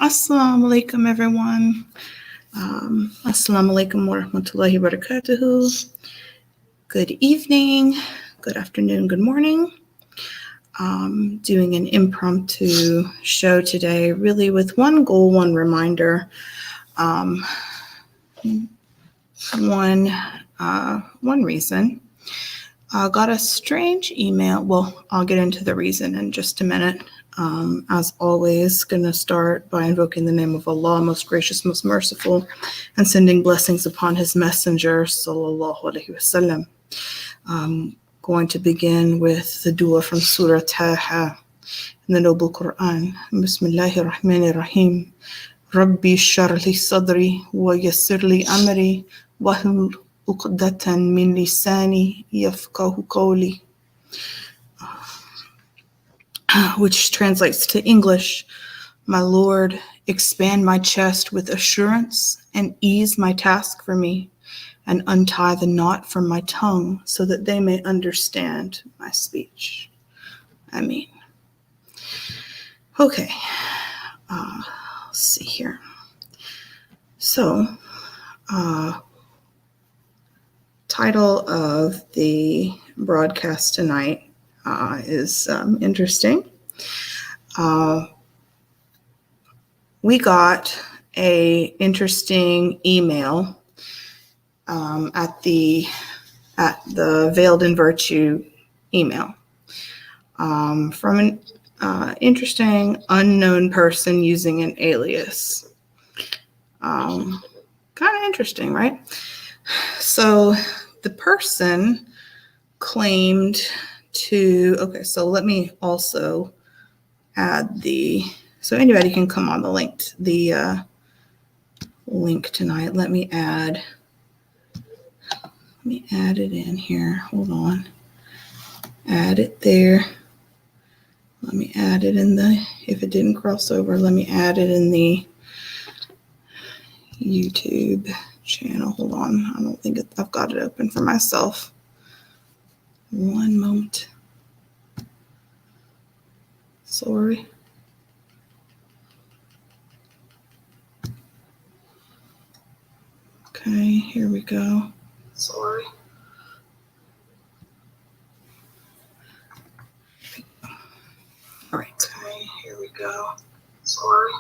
Assalamu alaikum, everyone. Assalamu alaikum wa rahmatullahi wa barakatuhu. Good evening, good afternoon, good morning. Doing an impromptu show today, really with one goal, one reminder, one reason. Got a strange email. Well, I'll get into the reason in just a minute. As always, going to start by invoking the name of Allah, most gracious, most merciful, and sending blessings upon His messenger, sallallahu alaihi wasallam. Going to begin with the dua from Surah Taha in the Noble Quran. Bismillahir Rahmanir Rahim. Rabbi sharli sadri wa yassirli amri wahlul uqdatan min lisani yafqahu qawli. Which translates to English, my Lord, expand my chest with assurance and ease my task for me, and untie the knot from my tongue so that they may understand my speech. Ameen. Okay, let's see here. So, title of the broadcast tonight is interesting. We got a interesting email at the Veiled in Virtue email from an interesting unknown person using an alias. Kind of interesting, right? So the person claimed to, okay, so let me also add so anybody can come on the link tonight. Let me add it in here. Hold on. Add it there. Let me add it in if it didn't cross over, let me add it in the YouTube channel. Hold on. I don't think I've got it open for myself. One moment. Sorry. Okay, here we go. Sorry. All right. Okay, here we go. Sorry.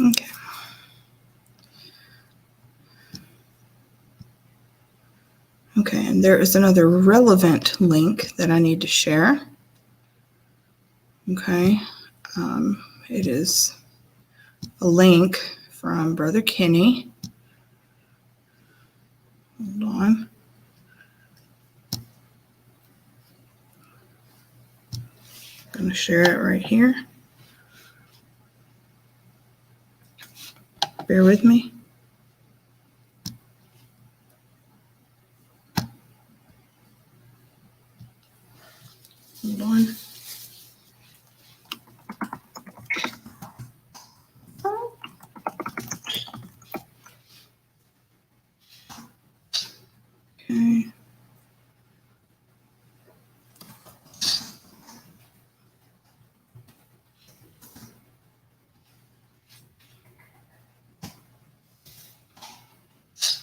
Okay. Okay, and there is another relevant link that I need to share. Okay, it is a link from Brother Kenny. Hold on. I'm going to share it right here. Bear with me. Hold on. Okay.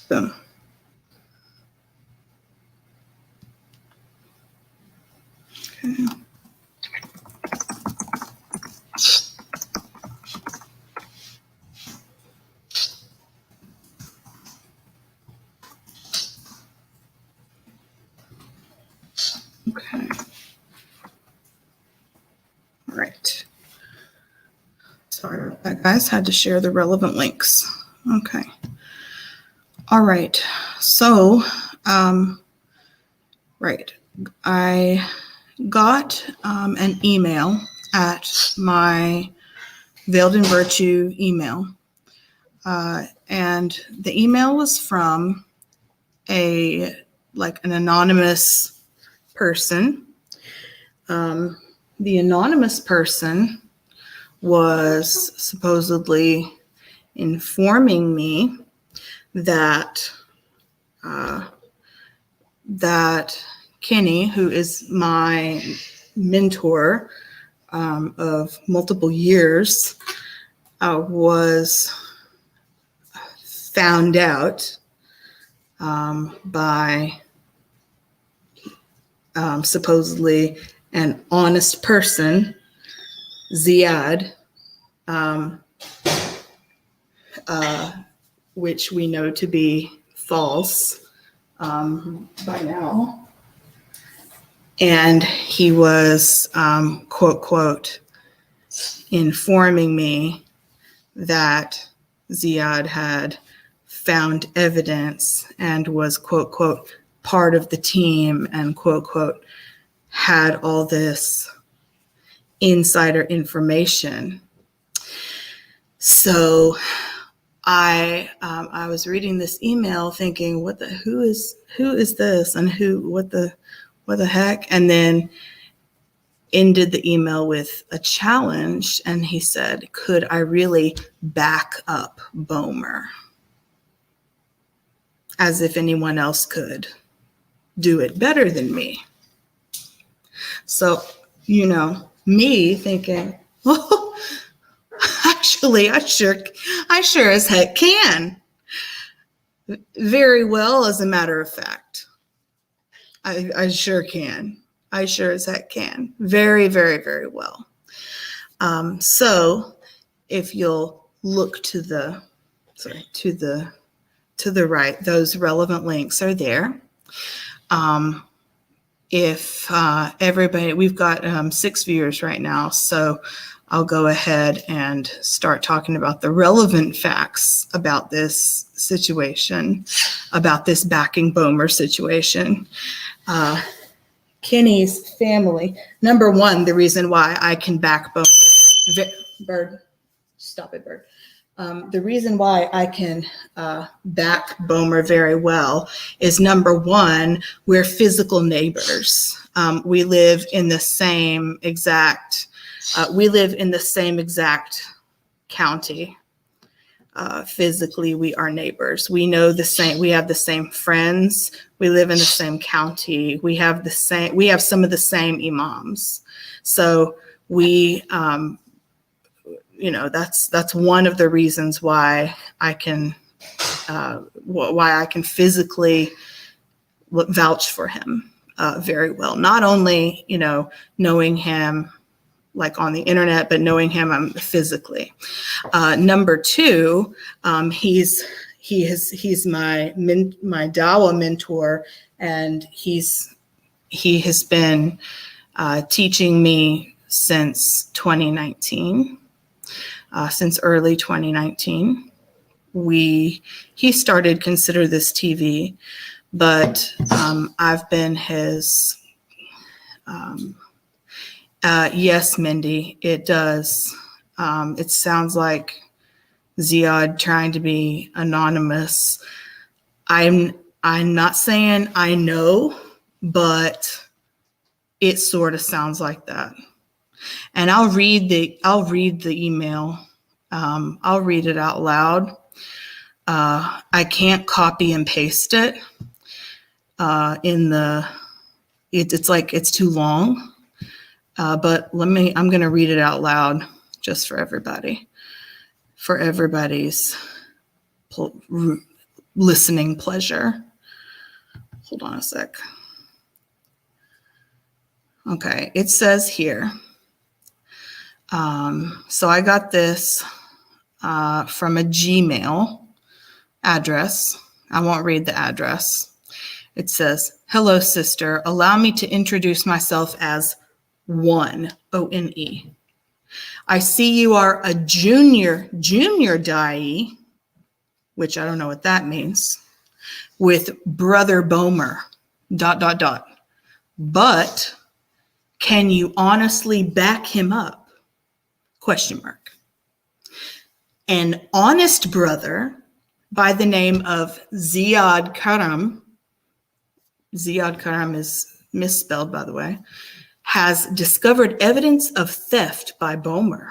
Boom. Okay. Okay. All right. Sorry about that, guys. Had to share the relevant links. Okay. All right. So, right. I got an email at my Veiled in Virtue email. And the email was from an anonymous person. The anonymous person was supposedly informing me that Kenny, who is my mentor, of multiple years was found out by supposedly an honest person, Ziad, which we know to be false by now. And he was, quote, quote, informing me that Ziad had found evidence and was, quote, quote, part of the team and, quote, quote, had all this insider information. So I was reading this email thinking, who is this and what the heck? And then ended the email with a challenge, and he said, could I really back up Bomer? As if anyone else could do it better than me. So, me thinking, oh, actually, I sure as heck can. Very well, as a matter of fact. I sure can. I sure as heck can. Very, very, very well. So if you'll look to the right, those relevant links are there. If everybody, we've got 6 viewers right now, so I'll go ahead and start talking about the relevant facts about this situation, about this backing Bomer situation. Kenny's family. Number one, the reason why I can back Bomer. Bird, stop it, Bird. The reason why I can back Bomer very well is, number one, we're physical neighbors. We live in the same exact. We live in the same exact county. Physically, we are neighbors. We know the same. We have the same friends. We live in the same county. We have some of the same imams. So we, that's one of the reasons why I can physically vouch for him very well. Not only, knowing him like on the internet, but knowing him physically. Number two, he's my Dawa mentor, and he has been teaching me since 2019, since early 2019. He started Consider This TV, but I've been his. Yes, Mindy, it does. It sounds like Ziad trying to be anonymous. I'm not saying I know, but it sort of sounds like that. And I'll read the email. I'll read it out loud. I can't copy and paste it. It's too long. But I'm going to read it out loud just for everybody's listening pleasure. Hold on a sec. Okay, it says here. So I got this from a Gmail address. I won't read the address. It says, "Hello, sister. Allow me to introduce myself as One, O-N-E. I see you are a junior Dai, which I don't know what that means, with Brother Bomer, ... But can you honestly back him up? ? An honest brother by the name of Ziad Karam is misspelled, by the way, has discovered evidence of theft by Bomer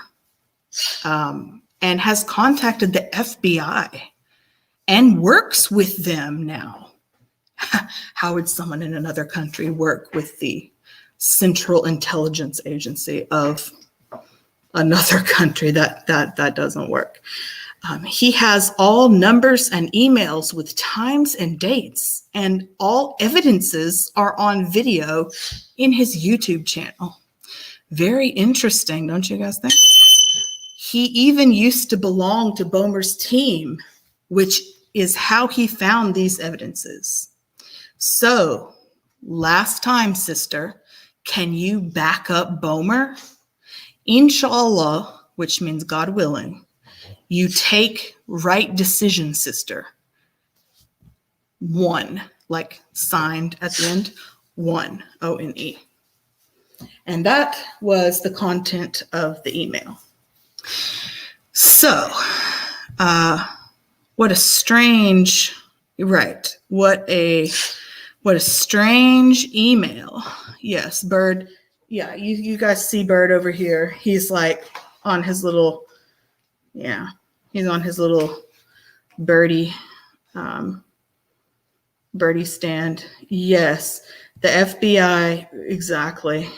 and has contacted the FBI and works with them now. How would someone in another country work with the Central Intelligence Agency of another country. That doesn't work. He has all numbers and emails with times and dates, and all evidences are on video in his YouTube channel. Very interesting, don't you guys think? He even used to belong to Bomer's team, which is how he found these evidences. So, last time, sister, can you back up Bomer? Inshallah, which means God willing, you take right decision, sister. 1, like signed at the end, 1, O-N-E. And that was the content of the email. So, what a strange, right, what a strange email. Yes, Bird. Yeah, you guys see Bird over here. He's like on his little, he's on his little birdie stand. Yes, the FBI, exactly.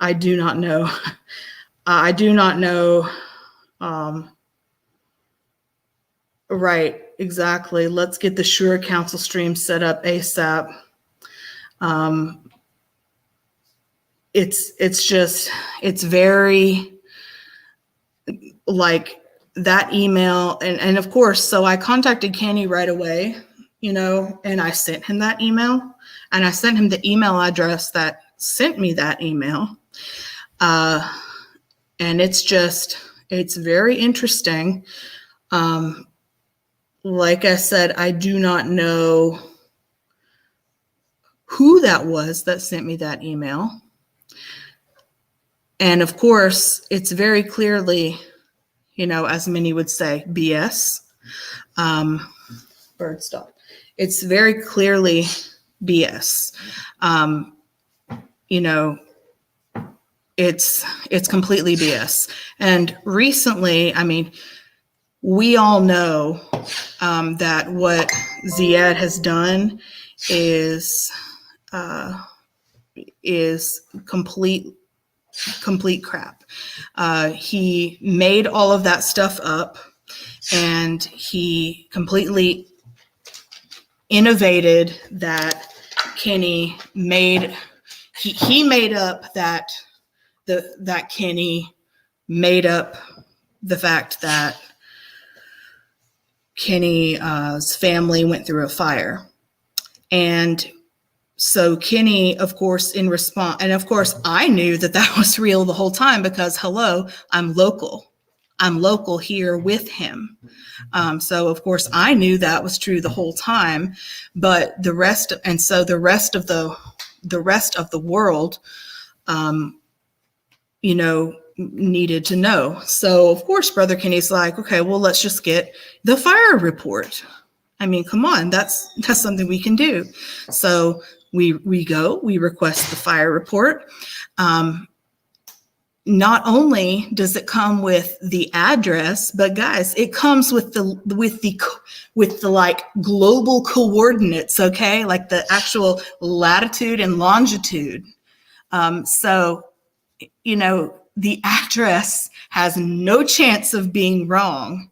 I do not know. I do not know. Right, exactly. Let's get the Shure Council stream set up ASAP. It's very like that email. And of course, so I contacted Kenny right away, and I sent him that email, and I sent him the email address that sent me that email. And it's very interesting. Like I said, I do not know who that was that sent me that email. And of course, it's very clearly, as many would say, BS. Bird stop. It's very clearly BS. It's completely BS. And recently, we all know that what Ziad has done is complete crap. He made all of that stuff up, and he completely innovated that Kenny made. He made up that Kenny made up the fact that Kenny's family went through a fire. And so Kenny, of course, in response, and of course, I knew that was real the whole time because, hello, I'm local. I'm local here with him. So, of course, I knew that was true the whole time. But the rest of the world, needed to know. So, of course, Brother Kenny's like, okay, well, let's just get the fire report. Come on, that's something we can do. So we request the fire report. Not only does it come with the address, but guys, it comes with the like global coordinates, okay? Like the actual latitude and longitude. So, the address has no chance of being wrong.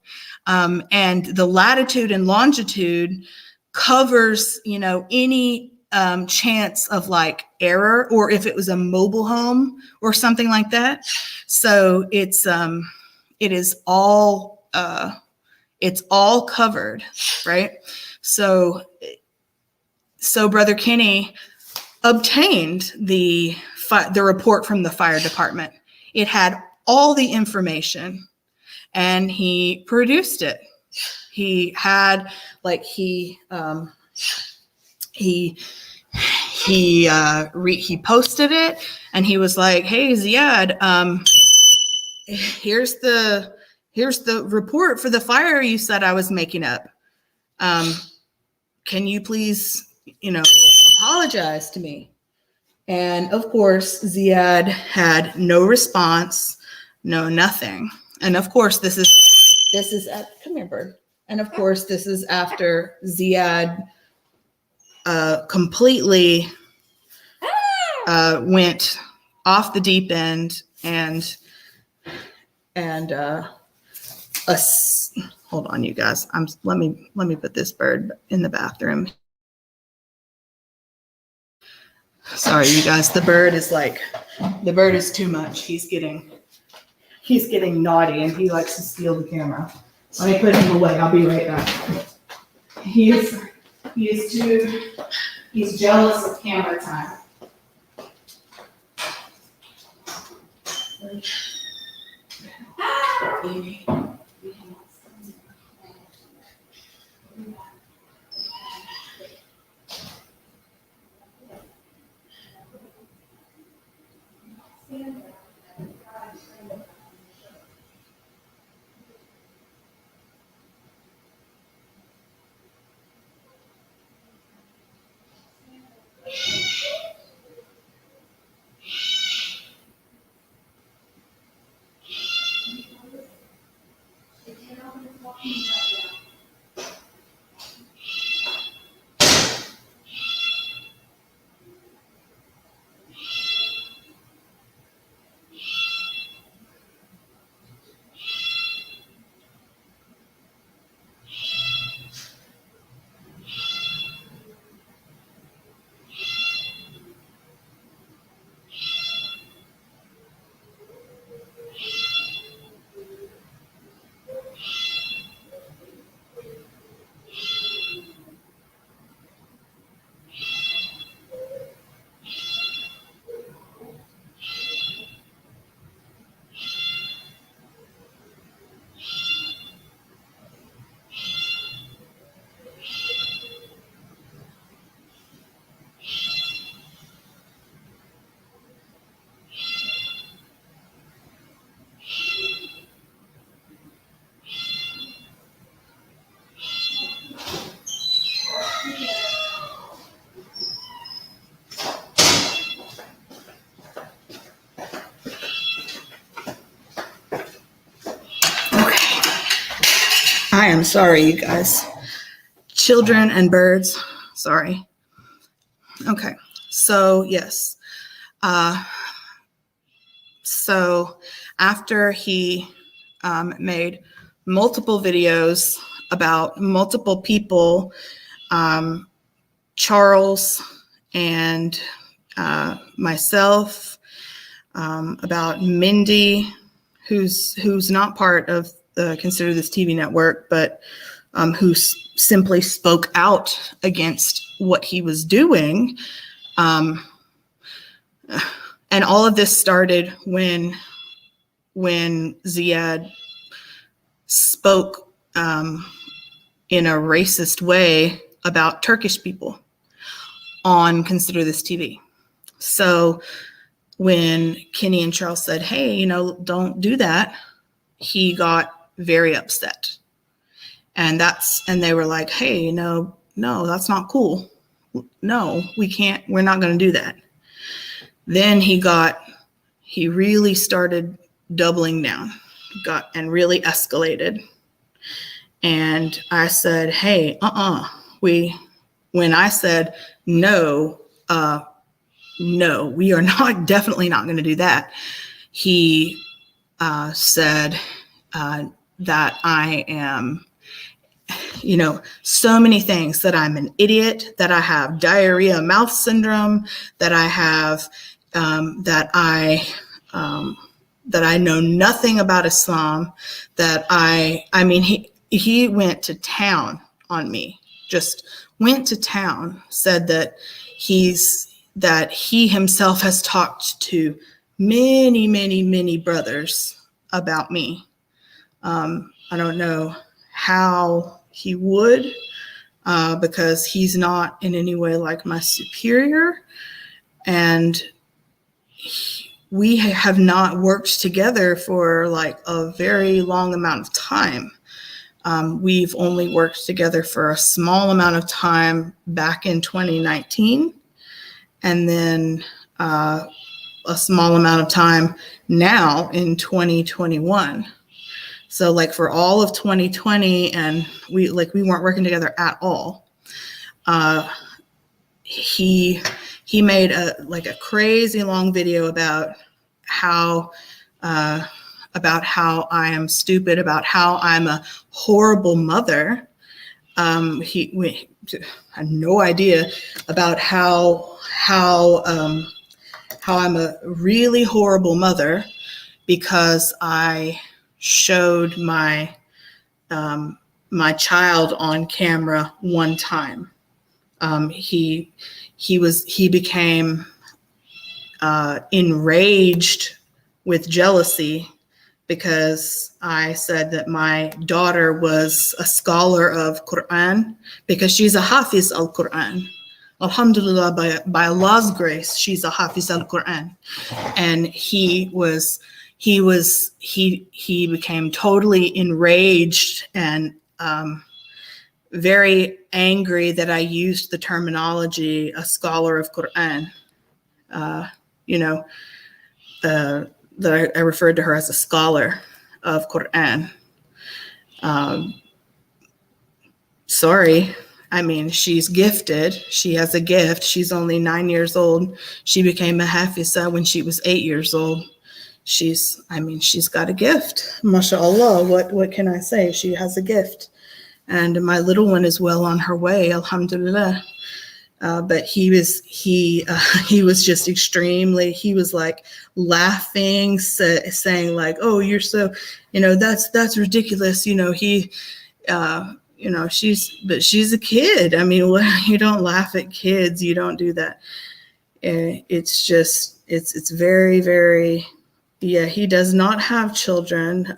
And the latitude and longitude covers, any chance of like error, or if it was a mobile home or something like that. So it is all covered, right? So Brother Kenny obtained the report from the fire department. It had all the information, and he produced it. He had he posted it, and he was like, "Hey Ziad, here's the report for the fire you said I was making up. Can you please, apologize to me?" And of course, Ziad had no response, no nothing. And of course, this is come here, Bird. And of course, this is after Ziad completely went off the deep end and and hold on, you guys. Let me put this bird in the bathroom. Sorry, you guys. The bird is too much. He's getting naughty, and he likes to steal the camera. Let me put him away. I'll be right back. He's jealous of camera time. Baby. I am sorry, you guys. Children and birds. Sorry. Okay. So, yes. So after he made multiple videos about multiple people, Charles and myself, about Mindy, who's not part of the Consider This TV network, but who simply spoke out against what he was doing. And all of this started when Ziad spoke in a racist way about Turkish people on Consider This TV. So when Kenny and Charles said, hey, don't do that, he got very upset. And they were like, hey, no, that's not cool. No, we can't, we're not going to do that. Then he really started doubling down, and really escalated. And I said, hey, when I said, no, we are definitely not going to do that. He said that I am, so many things, that I'm an idiot, that I have diarrhea mouth syndrome, that I have, that I know nothing about Islam, that he went to town on me, just went to town, said that he himself has talked to many, many, many brothers about me. I don't know how he would, because he's not in any way like my superior. And we have not worked together for like a very long amount of time. We've only worked together for a small amount of time back in 2019, and then a small amount of time now in 2021. So like for all of 2020, and we weren't working together at all. He made a crazy long video about how about how I am stupid, about how I'm a horrible mother. We had no idea about how I'm a really horrible mother because I showed my child on camera one time. He became enraged with jealousy because I said that my daughter was a scholar of Quran because she's a Hafiz al-Quran. Alhamdulillah, by Allah's grace, she's a Hafiz al-Quran. And he became totally enraged and very angry that I used the terminology a scholar of Quran. That I referred to her as a scholar of Quran. Sorry. I mean, she's gifted. She has a gift. She's only 9 years old. She became a Hafiza when she was 8 years old. She's got a gift. MashaAllah. What can I say? She has a gift. And my little one is well on her way, alhamdulillah. But he was just extremely, he was like laughing, saying like, oh, you're so, that's ridiculous. She's a kid. I mean, you don't laugh at kids. You don't do that. It's just, it's very, very, he does not have children.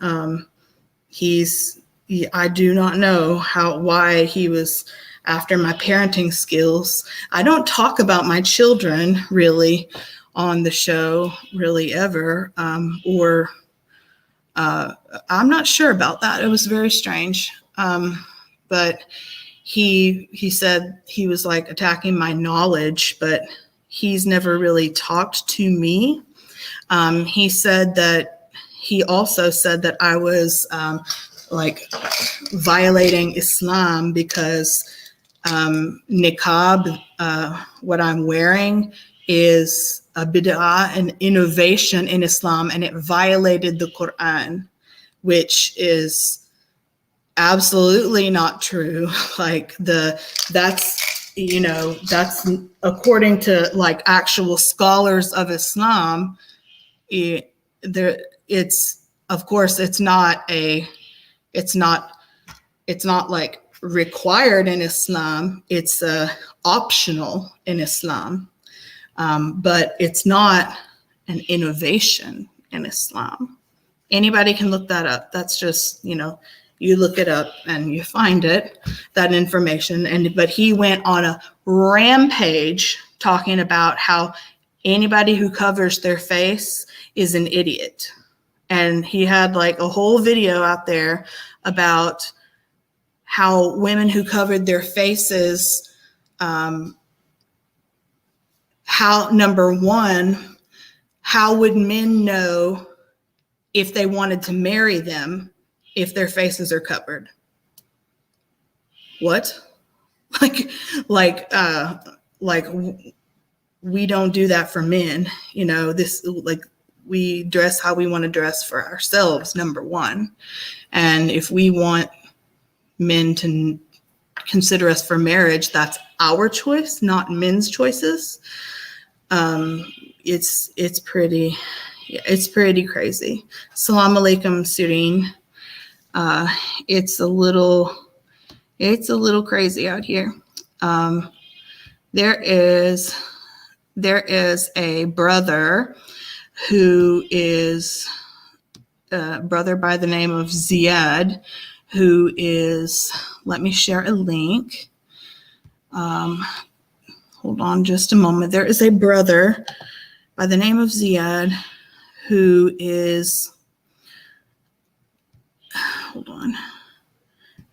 I do not know why he was after my parenting skills. I don't talk about my children really on the show, really ever, I'm not sure about that. It was very strange. But he said he was like attacking my knowledge, but he's never really talked to me. He also said that I was like violating Islam because niqab, what I'm wearing, is a bid'ah, an innovation in Islam, and it violated the Quran, which is absolutely not true. Like that's according to like actual scholars of Islam. Of course it's not like required in Islam. It's optional in Islam, but it's not an innovation in Islam. Anybody can look that up. That's just, you look it up and you find it, that information. But he went on a rampage talking about how anybody who covers their face is an idiot. And he had like a whole video out there about how women who covered their faces, number one, how would men know if they wanted to marry them if their faces are covered? What? Like we don't do that for men. We dress how we want to dress for ourselves, number one. And if we want men to consider us for marriage, that's our choice, not men's choices. It's pretty crazy. Salam alaikum, Sureen. It's a little crazy out here. There is a brother who is a brother by the name of Ziad, who is, let me share a link. Hold on just a moment. There is a brother by the name of Ziad who is,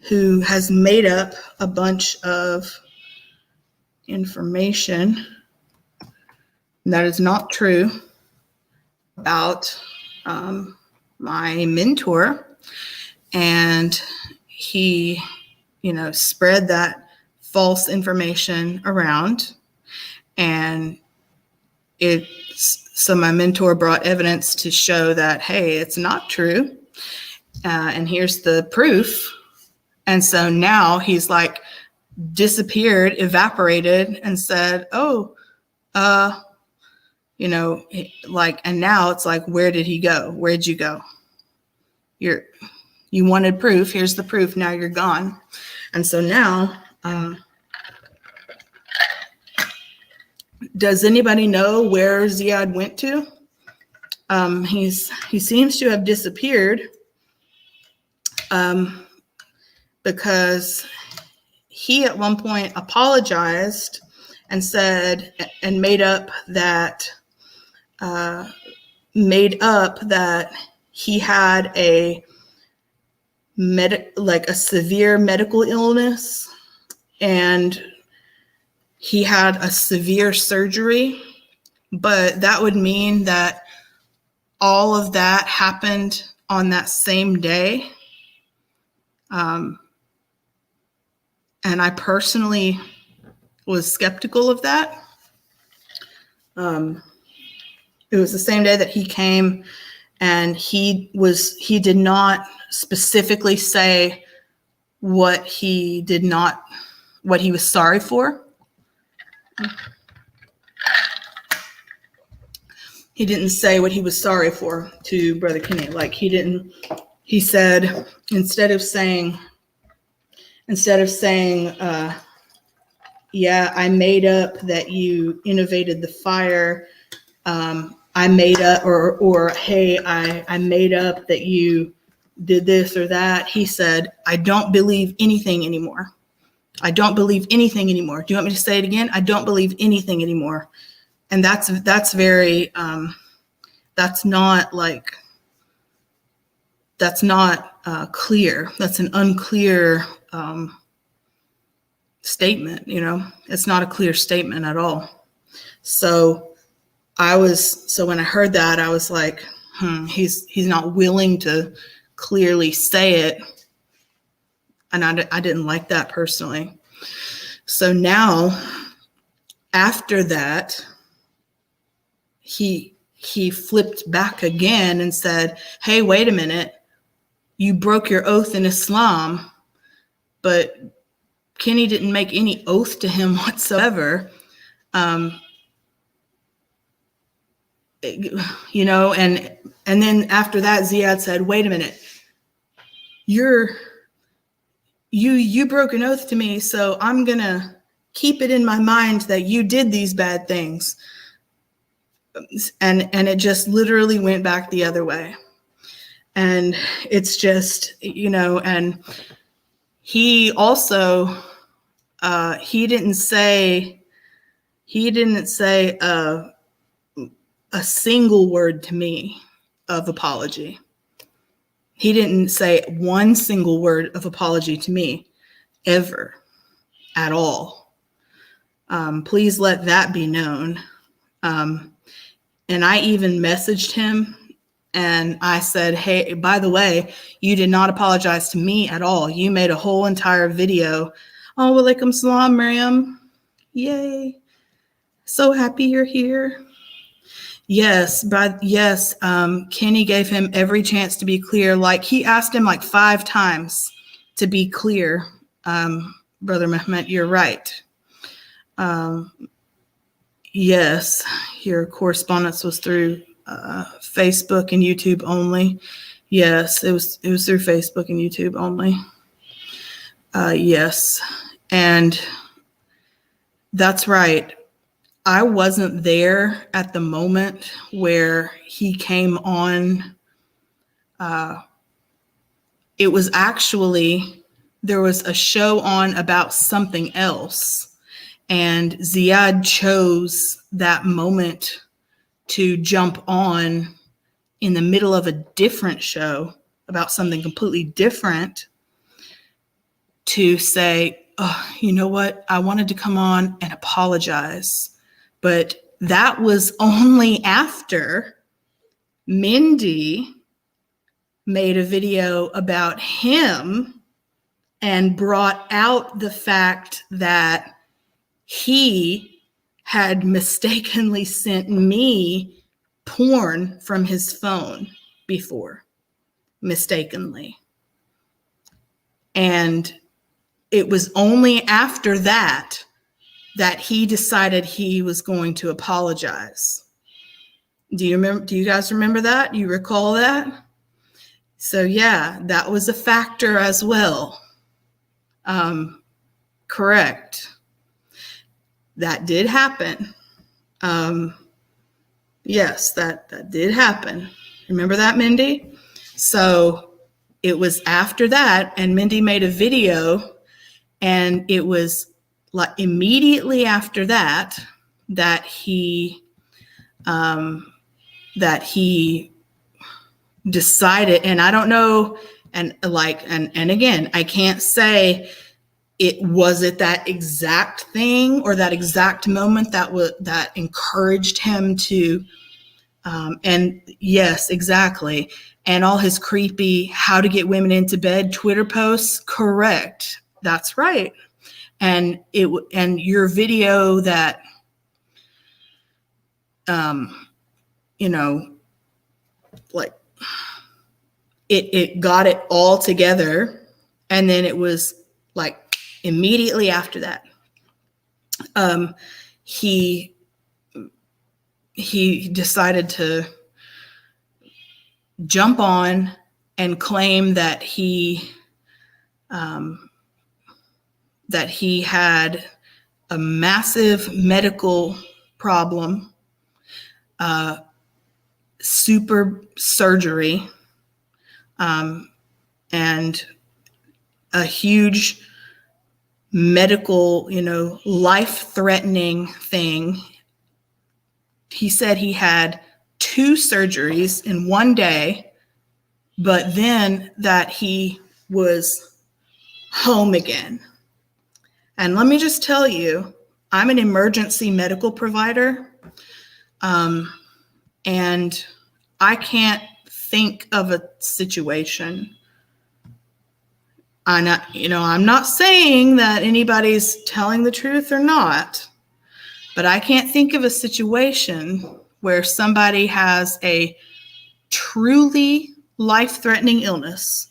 who has made up a bunch of information that is not true about my mentor. And he, spread that false information around. And so my mentor brought evidence to show that, hey, it's not true. And here's the proof. And so now he's like disappeared, evaporated, and said, oh, you know, like, and now it's like, where did he go? Where'd you go? You wanted proof. Here's the proof. Now you're gone. And so now, does anybody know where Ziad went to? He seems to have disappeared because he at one point apologized and said and made up that he had a severe medical illness, and he had a severe surgery, but that would mean that all of that happened on that same day. And I personally was skeptical of that. It was the same day that he came, and he did not specifically say what he was sorry for. He didn't say what he was sorry for to Brother Kenny. Like, he said, instead of saying, yeah, I made up that you innovated the fire. I made up, or hey, I made up that you did this or that. He said, I don't believe anything anymore. I don't believe anything anymore. Do you want me to say it again? I don't believe anything anymore. And that's very, that's not clear. That's an unclear statement, you know. It's not a clear statement at all. So when I heard that, I was like, he's not willing to clearly say it. And I didn't like that personally. So now, after that, he flipped back again and said, hey, wait a minute. You broke your oath in Islam, but Kenny didn't make any oath to him whatsoever. You know, and then after that, Ziad said, wait a minute. You broke an oath to me, so I'm going to keep it in my mind that you did these bad things. And it just literally went back the other way. And it's just, you know, and he also, he didn't say a single word to me of apology. He didn't say one single word of apology to me ever at all. Please let that be known. And I even messaged him and I said, hey, by the way, you did not apologize to me at all. You made a whole entire video. Oh, walaikum salam, Miriam. Yay. So happy you're here. Yes, Kenny gave him every chance to be clear. Like, he asked him like 5 times to be clear. Brother Mehmet, you're right. Yes, your correspondence was through Facebook and YouTube only. Yes, it was through Facebook and YouTube only. Yes, and that's right. I wasn't there at the moment where he came on. It was actually, there was a show on about something else, and Ziad chose that moment to jump on in the middle of a different show about something completely different to say, oh, you know what? I wanted to come on and apologize. But that was only after Mindy made a video about him and brought out the fact that he had mistakenly sent me porn from his phone before, mistakenly. And it was only after that that he decided he was going to apologize. Do you guys remember that? You recall that? So yeah, that was a factor as well. Correct. That did happen. Yes, that did happen. Remember that, Mindy? So it was after that, and Mindy made a video, and it was like immediately after that he decided, and I don't know, and again, I can't say was it that exact thing or that exact moment that encouraged him to, and yes, exactly. And all his creepy how to get women into bed Twitter posts. Correct. That's right. And your video that, like it got it all together. And then it was like immediately after that, he decided to jump on and claim that he had a massive medical problem, super surgery, and a huge medical, life-threatening thing. He said he had 2 surgeries in one day, but then that he was home again. And let me just tell you, I'm an emergency medical provider, and I can't think of a situation. I'm not saying that anybody's telling the truth or not, but I can't think of a situation where somebody has a truly life-threatening illness,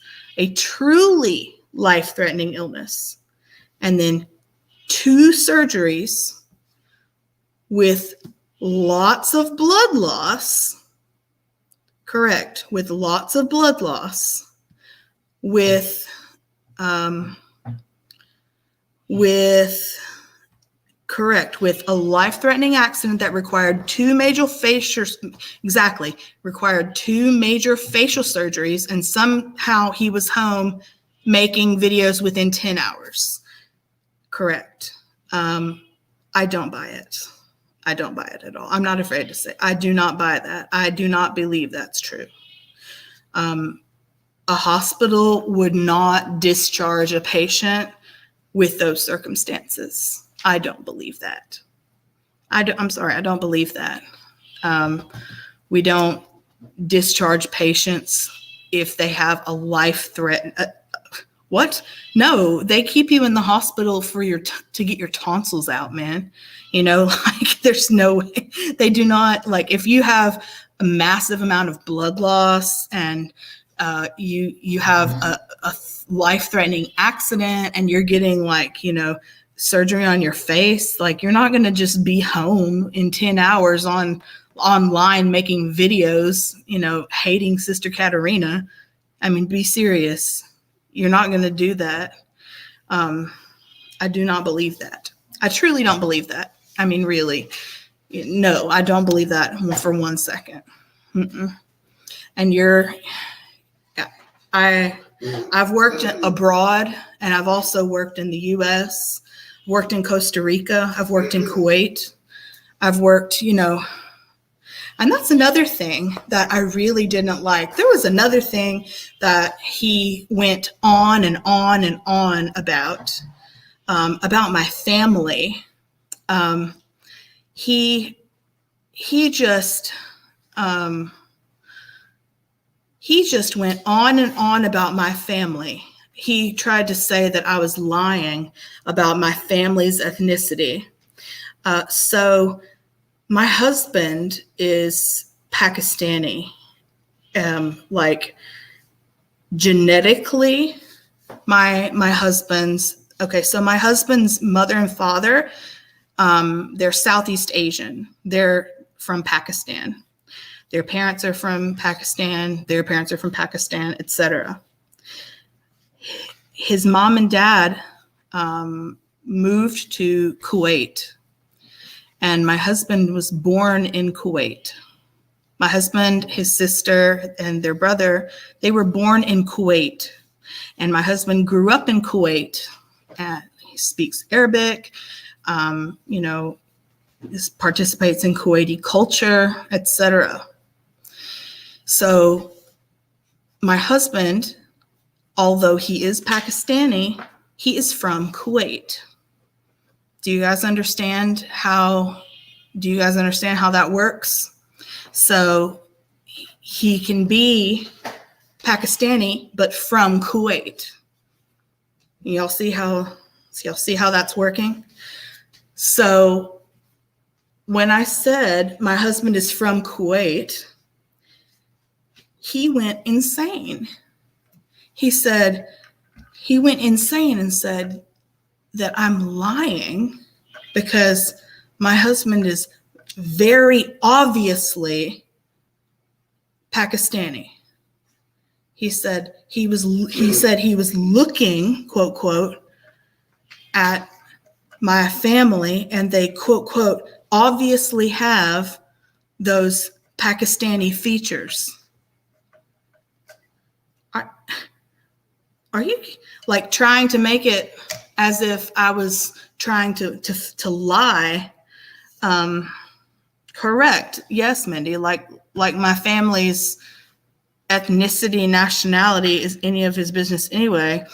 and then 2 surgeries with lots of blood loss. Correct. With lots of blood loss, with a life-threatening accident that required 2 major facial surgeries, and somehow he was home making videos within 10 hours. Correct. I don't buy it. I don't buy it at all. I'm not afraid to say I do not buy that. I do not believe that's true. A hospital would not discharge a patient with those circumstances. I don't believe that. I'm sorry, I don't believe that. We don't discharge patients if they have a life-threatening. What? No, they keep you in the hospital for to get your tonsils out, man. There's no way. They do not, if you have a massive amount of blood loss and you have a life-threatening accident and you're getting surgery on your face, you're not going to just be home in 10 hours online making videos, hating Sister Katerina. I mean, be serious. You're not going to do that. I do not believe that. I truly don't believe that. I mean, really, no, I don't believe that for 1 second. Mm-mm. And I've worked abroad, and I've also worked in the U.S., worked in Costa Rica. I've worked in Kuwait. I've worked, and that's another thing that I really didn't like. There was another thing that he went on and on and on about my family. He just went on and on about my family. He tried to say that I was lying about my family's ethnicity. So my husband is Pakistani. Like genetically, my husband's okay. So my husband's mother and father, they're Southeast Asian. They're from Pakistan. Their parents are from Pakistan. Their parents are from Pakistan, etc. His mom and dad moved to Kuwait, and my husband was born in Kuwait. My husband, his sister, and their brother, they were born in Kuwait. And my husband grew up in Kuwait. He speaks Arabic, participates in Kuwaiti culture, etc. So my husband, although he is Pakistani, he is from Kuwait. Do you guys understand how that works? So he can be Pakistani, but from Kuwait. Y'all see how that's working? So when I said my husband is from Kuwait, he went insane. He went insane and said that I'm lying because my husband is very obviously Pakistani. He said he was looking, quote, quote, at my family, and they, quote, quote, obviously have those Pakistani features. Are you like trying to make it as if I was trying to lie? Correct. Yes, Mindy. Like my family's ethnicity, nationality is any of his business anyway.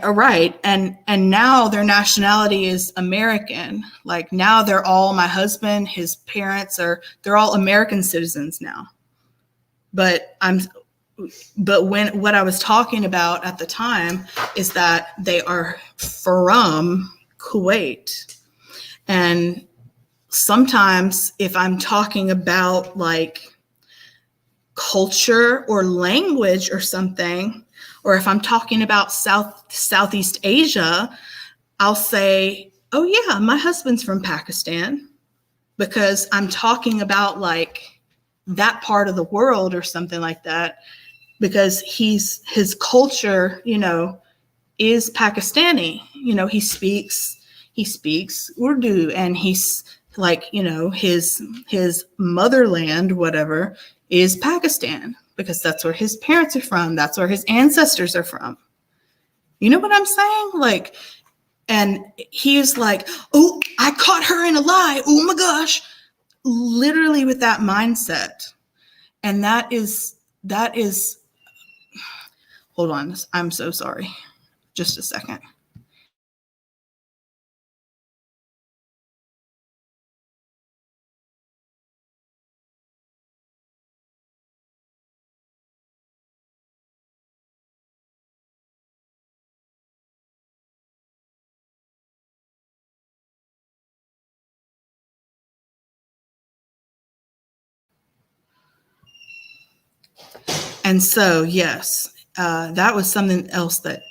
Right. And now their nationality is American. Like now they're all, my husband, his parents they're all American citizens now. But what I was talking about at the time is that they are from Kuwait. And sometimes if I'm talking about like culture or language or something, or if I'm talking about Southeast Asia, I'll say, oh yeah, my husband's from Pakistan, because I'm talking about like that part of the world or something like that, because his culture, is Pakistani. He speaks Urdu, and he's like, his motherland, whatever, is Pakistan, because that's where his parents are from. That's where his ancestors are from. You know what I'm saying? Like, and he's like, oh, I caught her in a lie. Oh my gosh. Literally with that mindset. And that is, hold on. I'm so sorry. Just a second. And so, yes, that was something else that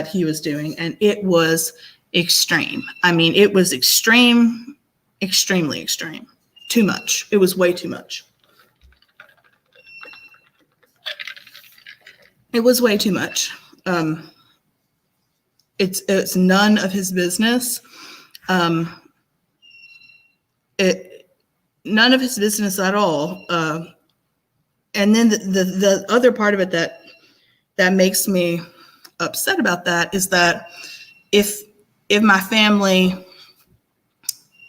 he was doing, and it was extreme. I mean, it was extreme, extremely extreme. Too much. It was way too much. It was way too much. It's none of his business. None of his business at all. And then the other part of it that makes me upset about that is that if my family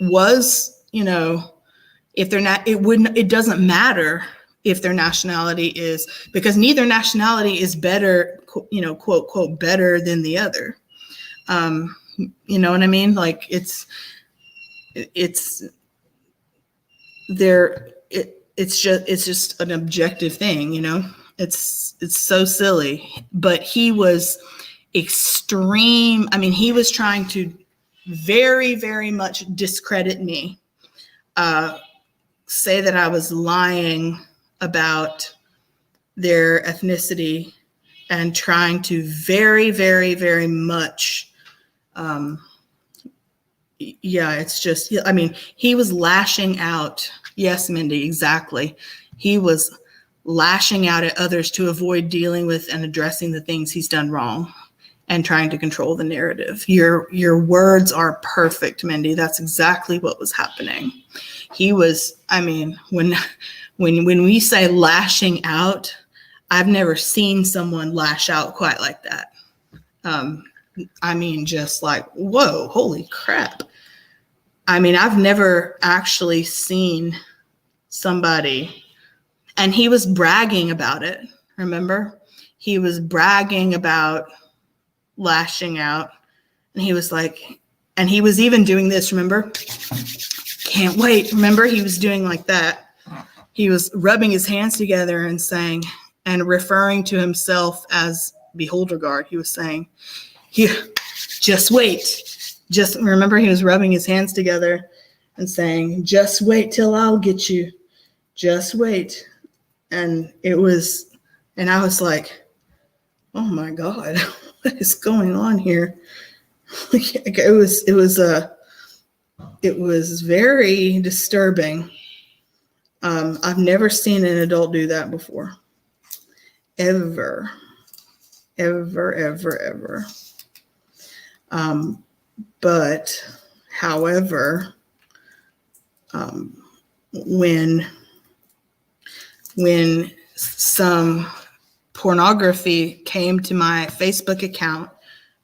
was, if they're not, it doesn't matter if their nationality is, because neither nationality is better, quote, quote, better than the other. You know what I mean? Like it's just an objective thing, it's so silly. But he was extreme. I mean, he was trying to very, very much discredit me, say that I was lying about their ethnicity, and trying to very, very, very much, it's just, I mean, he was lashing out. Yes, Mindy, exactly. He was lashing out at others to avoid dealing with and addressing the things he's done wrong and trying to control the narrative. Your words are perfect, Mindy. That's exactly what was happening. He was, I mean, when we say lashing out, I've never seen someone lash out quite like that. I mean, just like, whoa, holy crap. I mean, I've never actually seen somebody, and he was bragging about it. Remember? He was bragging about lashing out, and he was like, and he was even doing this, remember? Can't wait. Remember, he was doing like that. He was rubbing his hands together and saying, and referring to himself as Beholder Guard. He was saying, here, just wait. Just remember, he was rubbing his hands together and saying, just wait till I'll get you. Just wait. And it was, and I was like, oh my God, what is going on here? It was very disturbing. I've never seen an adult do that before. Ever. But however, when some pornography came to my Facebook account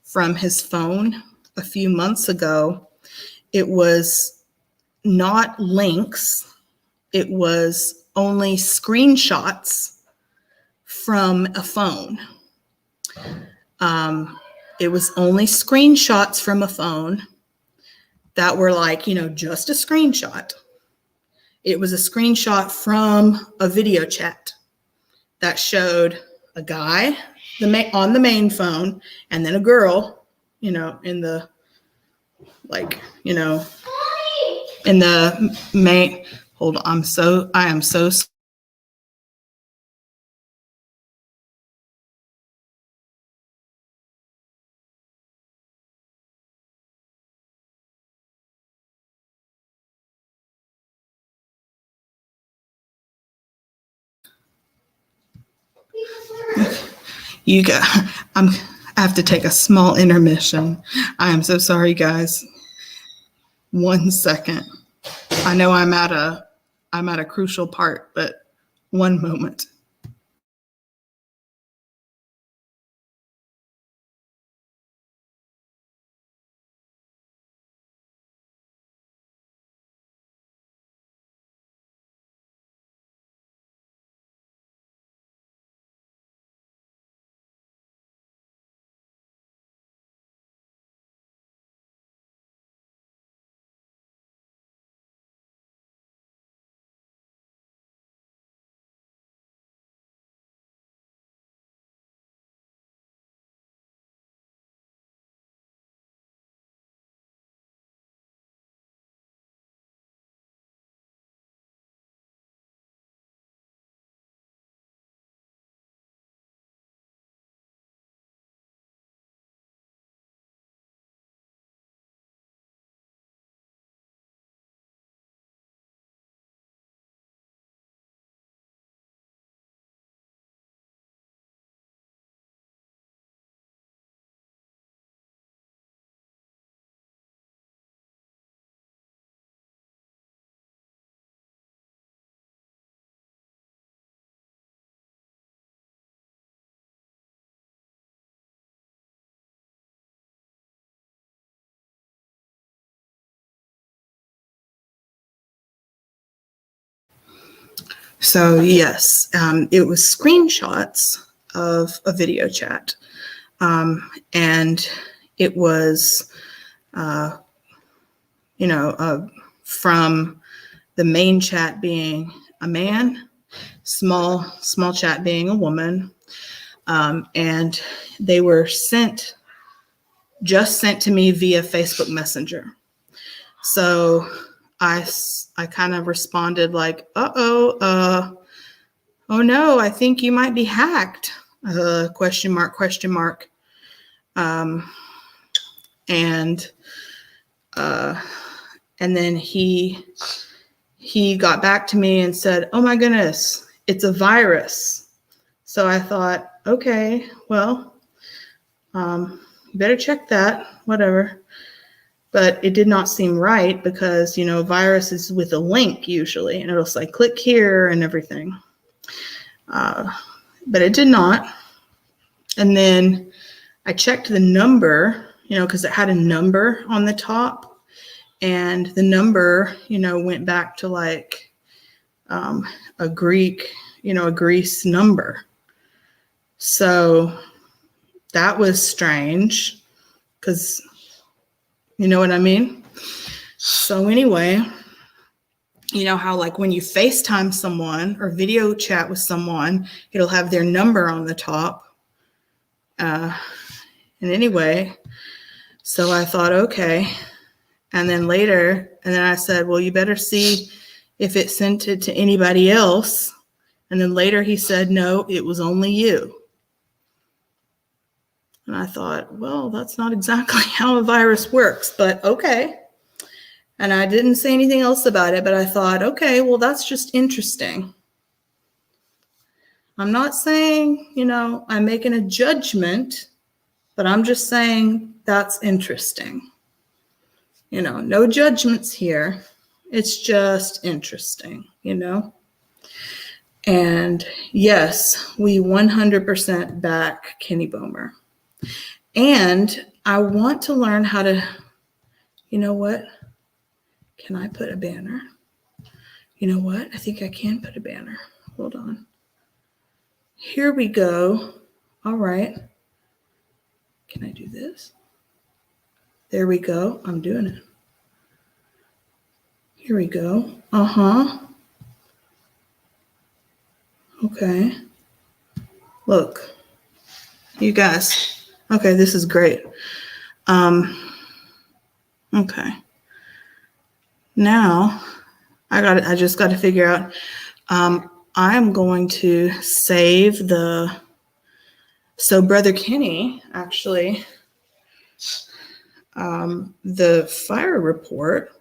from his phone a few months ago, it was not links. It was only screenshots from a phone. It was only screenshots from a phone that were like, just a screenshot. It was a screenshot from a video chat that showed a guy on the main phone, and then a girl, in the, in the main. Hold on, I am so I have to take a small intermission. I am so sorry, guys. 1 second. I know I'm at a crucial part, but one moment. So yes, it was screenshots of a video chat, and it was, from the main chat being a man, small chat being a woman, and they were sent just sent to me via Facebook Messenger. So I kind of responded like, oh no, I think you might be hacked. Question mark, question mark. And then he got back to me and said, oh my goodness, it's a virus. So I thought, okay, well, better check that, whatever. But it did not seem right because, virus is with a link usually, and it'll say click here and everything. But it did not. And then I checked the number, because it had a number on the top, and the number, went back to like a Greek, a Greece number. So that was strange because, you know what I mean? So anyway, you know how like when you FaceTime someone or video chat with someone, it'll have their number on the top. And anyway, so I thought, okay. And then I said, well, you better see if it sent it to anybody else. And then later he said, no, it was only you. And I thought, well, that's not exactly how a virus works, but okay. And I didn't say anything else about it, but I thought, okay, well, that's just interesting. I'm not saying, I'm making a judgment, but I'm just saying that's interesting. No judgments here. It's just interesting, And yes, we 100% back Kenny Bomer. And I want to learn how to, you know what? Can I put a banner? You know what? I think I can put a banner. Hold on. Here we go. All right. Can I do this? There we go. I'm doing it. Here we go. Okay. Look. You guys. Okay, this is great. Okay. Now, I just got to figure out, I'm going to save so Brother Kenny, actually, the fire report,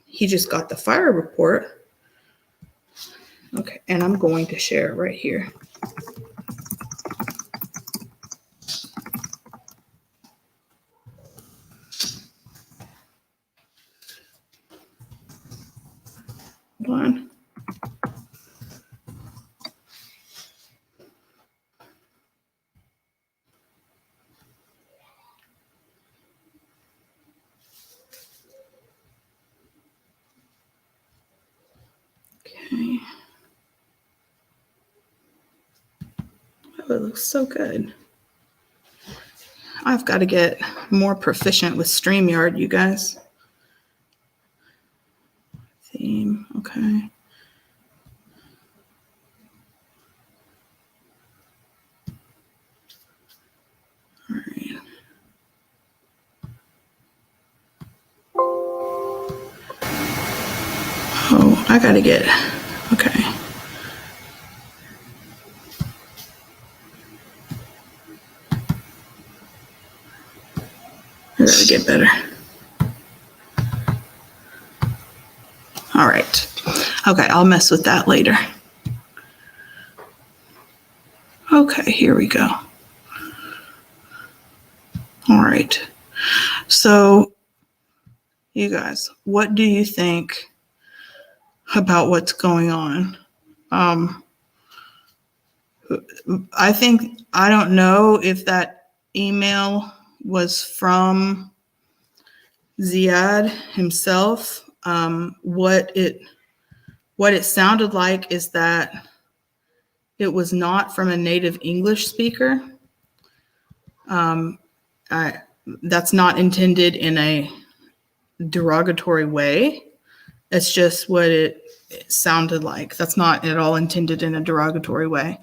he just got the fire report. Okay, and I'm going to share it right here. Hold on. Okay. Oh, it looks so good. I've got to get more proficient with StreamYard, you guys. Theme, okay. All right. Oh, I got to get, okay. I got to get better. All right. Okay, I'll mess with that later. Okay, here we go. All right. So, you guys, what do you think about what's going on? I don't know if that email was from Ziad himself. What it sounded like is that it was not from a native English speaker. That's not intended in a derogatory way. It's just what it sounded like. That's not at all intended in a derogatory way.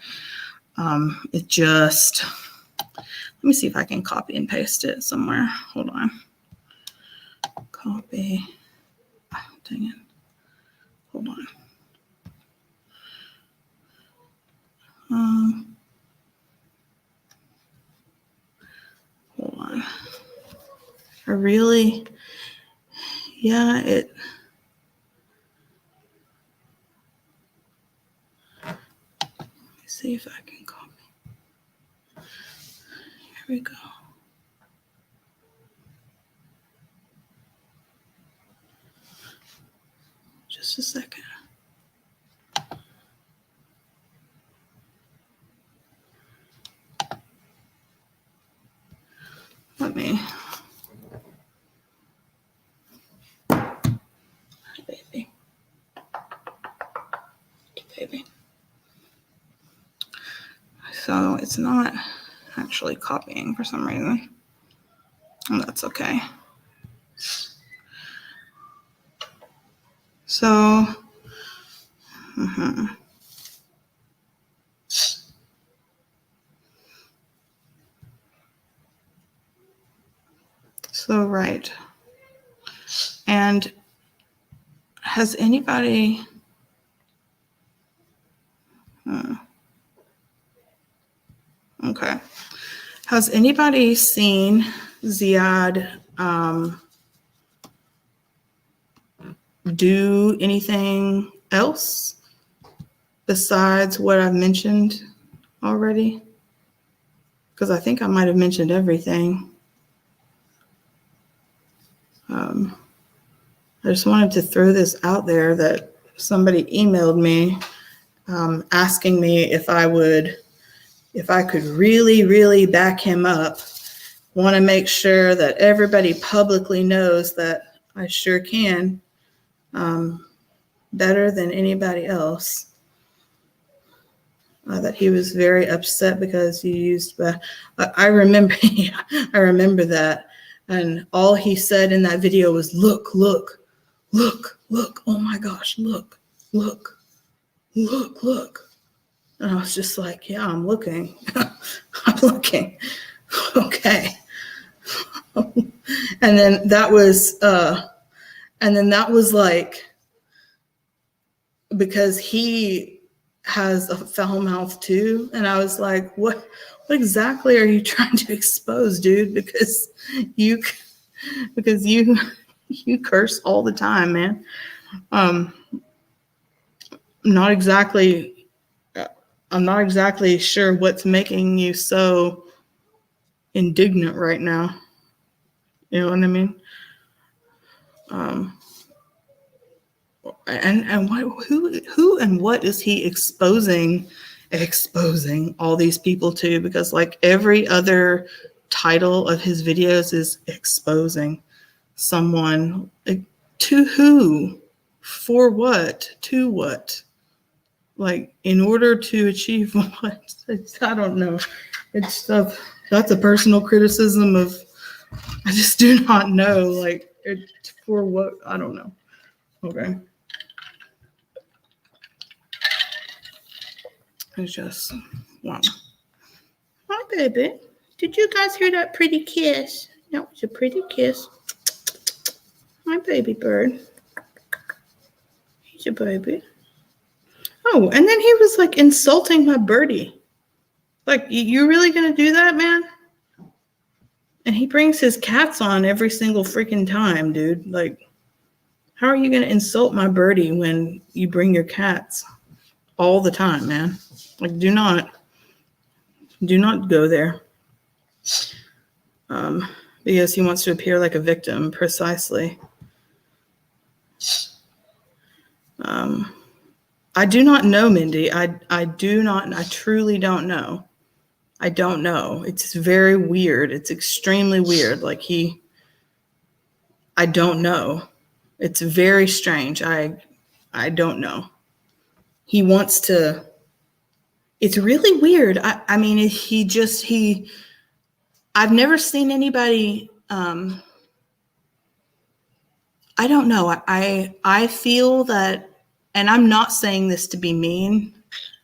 It just, Let me see if I can copy and paste it somewhere. Hold on. Copy. Oh, dang it. Hold on. Hold on. I really, yeah, it. Let me see if I can copy. Here we go. Just a second. Let me. Baby. Baby. So it's not actually copying for some reason. And that's okay. So, So, right. And has anybody, okay. Has anybody seen Ziad do anything else besides what I've mentioned already? Because I think I might have mentioned everything. I just wanted to throw this out there that somebody emailed me asking me if I could really, really back him up. Want to make sure that everybody publicly knows that I sure can, better than anybody else. That he was very upset because you used. I remember. I remember that, and all he said in that video was, "Look, look, look, look! Oh my gosh, look, look, look, look!" And I was just like, "Yeah, I'm looking. I'm looking. Okay." And then that was like, because he has a foul mouth too, and I was like, what exactly are you trying to expose, dude? Because you curse all the time, man. I'm not exactly sure what's making you so indignant right now. You know what I mean? And who and what is he exposing all these people to? Because like every other title of his videos is exposing someone. To who? For what? To what? Like in order to achieve what? I don't know. It's stuff. That's a personal criticism of. I just do not know. Like for what? I don't know. Okay. It's just, wow. Hi, baby. Did you guys hear that pretty kiss? That was a pretty kiss. Hi, baby bird. He's a baby. Oh, and then he was like insulting my birdie. Like, you really gonna do that, man? And he brings his cats on every single freaking time, dude. Like, how are you gonna insult my birdie when you bring your cats all the time, man? Like, do not go there. Because he wants to appear like a victim, precisely. I do not know, Mindy. I truly don't know. I don't know. It's very weird. It's extremely weird. Like I don't know. It's very strange. I don't know. He wants to, it's really weird. I mean, I've never seen anybody, I don't know. I feel that, and I'm not saying this to be mean,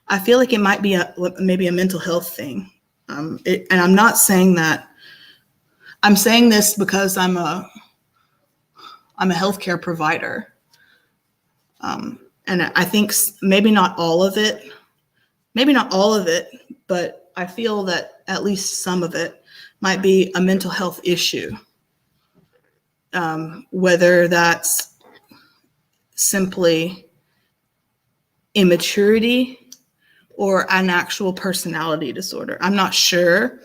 I feel like it might be maybe a mental health thing. And I'm not saying that. I'm saying this because I'm a healthcare provider. And I think maybe not all of it, but I feel that at least some of it might be a mental health issue. Whether that's simply immaturity or an actual personality disorder. I'm not sure.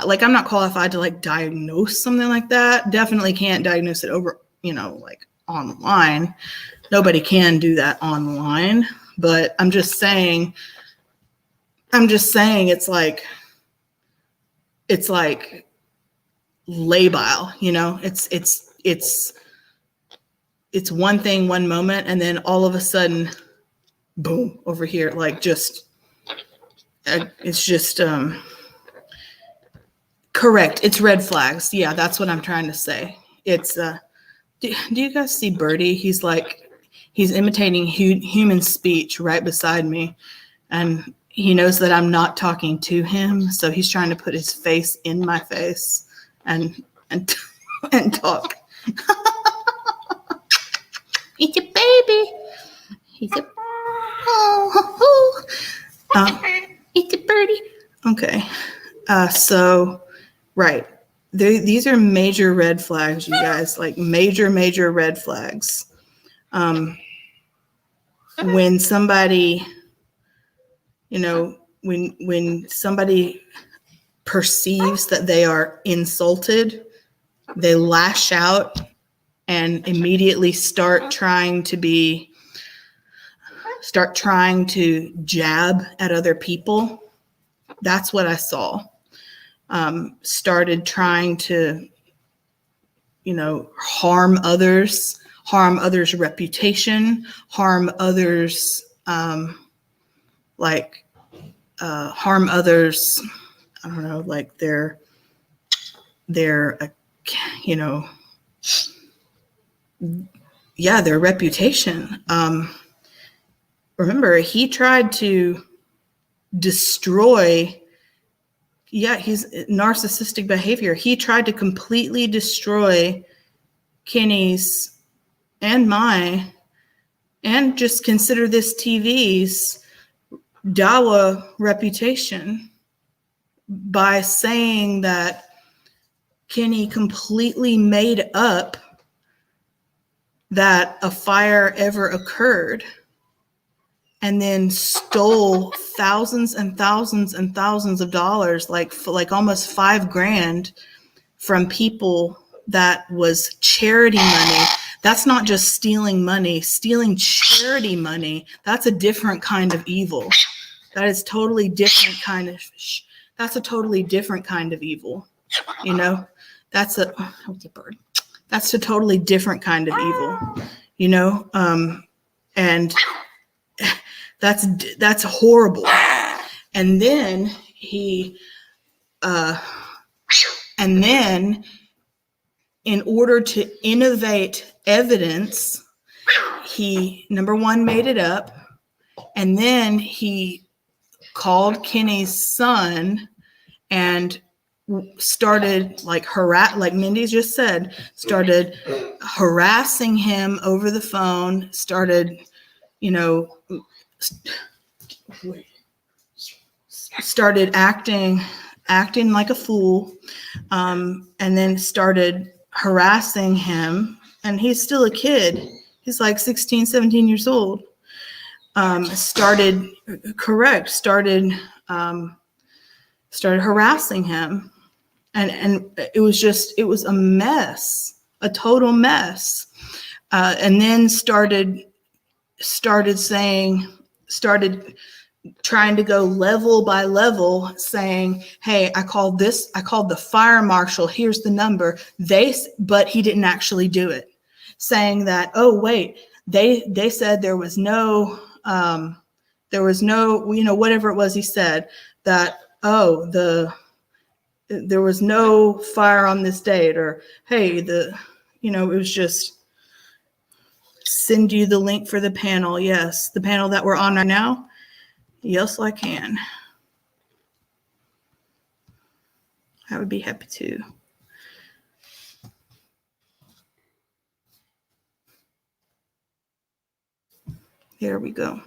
Like, I'm not qualified to like diagnose something like that. Definitely can't diagnose it over, like online. Nobody can do that online. But I'm just saying it's like labile, it's one thing, one moment, and then all of a sudden, boom, over here, like it's just correct. It's red flags. Yeah, that's what I'm trying to say. It's do you guys see Birdie? He's imitating human speech right beside me, and he knows that I'm not talking to him, so he's trying to put his face in my face and talk. It's a baby. He's a it's a birdie. Okay. So right. These are major red flags, you guys, like major red flags. When somebody, when somebody perceives that they are insulted, they lash out and immediately start trying to jab at other people. That's what I saw. Started trying to, harm others' reputation, harm others, harm others, I don't know, like their reputation. Remember, he tried to destroy, he's narcissistic behavior. He tried to completely destroy Kenny's and and just consider this TV's Dawa reputation by saying that Kenny completely made up that a fire ever occurred and then stole thousands and thousands and thousands of dollars, like almost $5,000 from people. That was charity money. That's not just stealing money. Stealing charity money, that's a different kind of evil. That is totally different kind of, that's a totally different kind of evil. That's a bird. That's a totally different kind of evil, and that's horrible. And then in order to innovate evidence, he, number one, made it up, and then he called Kenny's son and started like Mindy just said, started harassing him over the phone, started acting like a fool, and then started harassing him. And he's still a kid. He's like 16, 17 years old. Started harassing him. And it was a mess, a total mess. And then started trying to go level by level, saying, hey, I called the fire marshal, here's the number. But he didn't actually do it. Saying that, oh, wait, they said there was no, whatever it was he said, that, there was no fire on this date, or, hey, it was just, send you the link for the panel. Yes, the panel that we're on right now. Yes, I can. I would be happy to. There we go.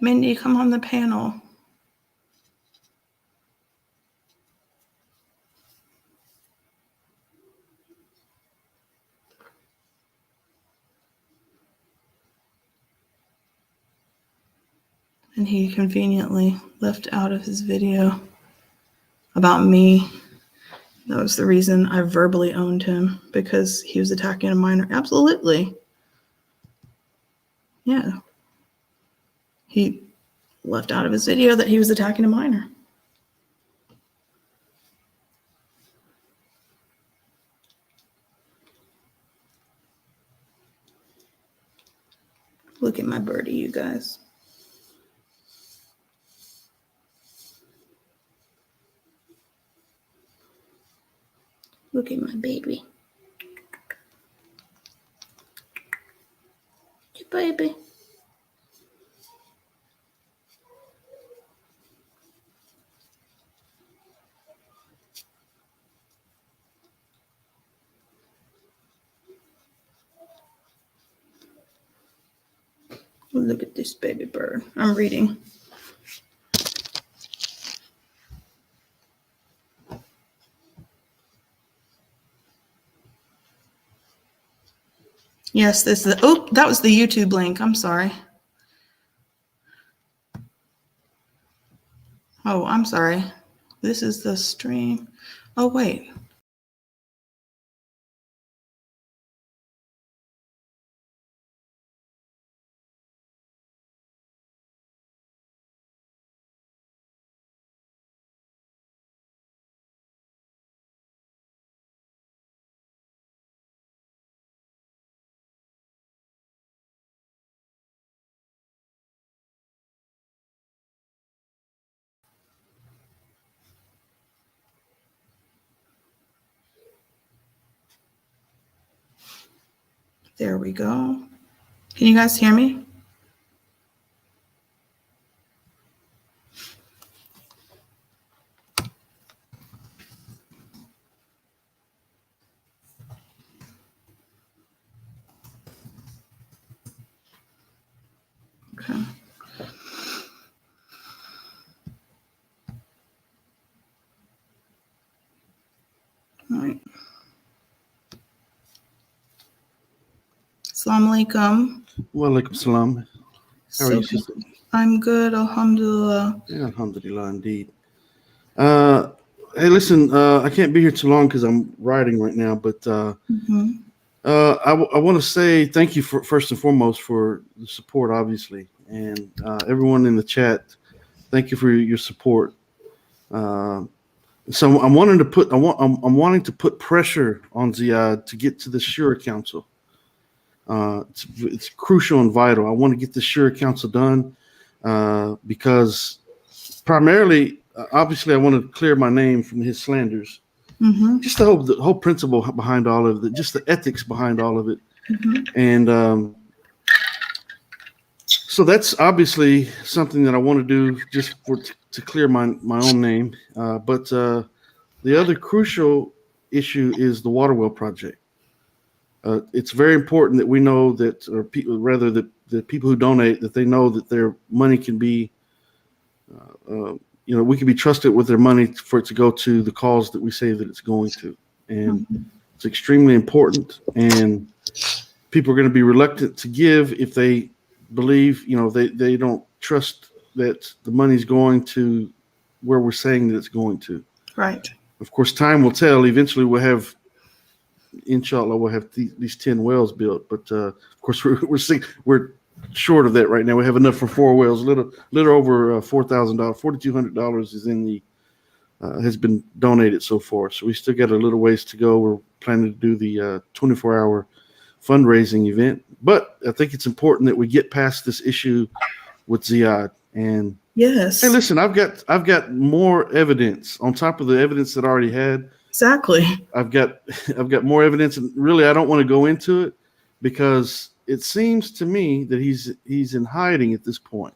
Mindy, come on the panel. And he conveniently left out of his video about me. That was the reason I verbally owned him, because he was attacking a minor. Absolutely. Yeah. He left out of his video that he was attacking a minor. Look at my birdie, you guys. Look at my baby. Hey, baby. Look at this baby bird. I'm reading. Yes, this is that was the YouTube link. I'm sorry. Oh, I'm sorry. This is the stream. Oh, wait. There we go. Can you guys hear me? Okay. All right. Assalamu alaikum. Wa alaikum salam. How are you, sister? I'm good, alhamdulillah. Yeah, alhamdulillah, indeed. Hey, listen, I can't be here too long because I'm writing right now, but I want to say thank you for first and foremost for the support, obviously, and everyone in the chat. Thank you for your support. So I'm wanting to put pressure on Ziad to get to the Shura Council. It's crucial and vital. I want to get the Shura Council done because primarily, obviously, I want to clear my name from his slanders. Just the whole principle behind all of it, just the ethics behind all of it, and so that's obviously something that I want to do just to clear my own name. But the other crucial issue is the water well project. It's very important that we know that, or rather that the people who donate, that they know that their money can be, we can be trusted with their money for it to go to the cause that we say that it's going to. And it's extremely important. And people are going to be reluctant to give if they believe, they don't trust that the money's going to where we're saying that it's going to. Right. Of course, time will tell. Eventually, we'll have, inshallah, we'll have these 10 wells built. But of course, we're short of that right now. We have enough for 4 wells. A little over $4,000, $4,200 is in the has been donated so far. So we still got a little ways to go. We're planning to do the 24-hour fundraising event. But I think it's important that we get past this issue with Ziad. And yes, hey, listen, I've got more evidence on top of the evidence that I already had. Exactly. I've got more evidence, and really, I don't want to go into it because it seems to me that he's in hiding at this point.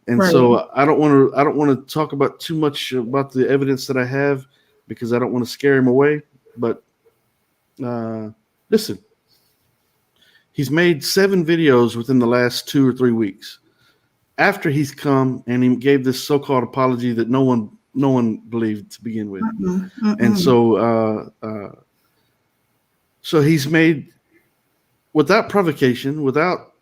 And Right. so I don't want to talk about too much about the evidence that I have because I don't want to scare him away. But listen, he's made 7 videos within the last 2 or 3 weeks after he's come and he gave this so-called apology that no one believed to begin with. And so he's made, without provocation, without,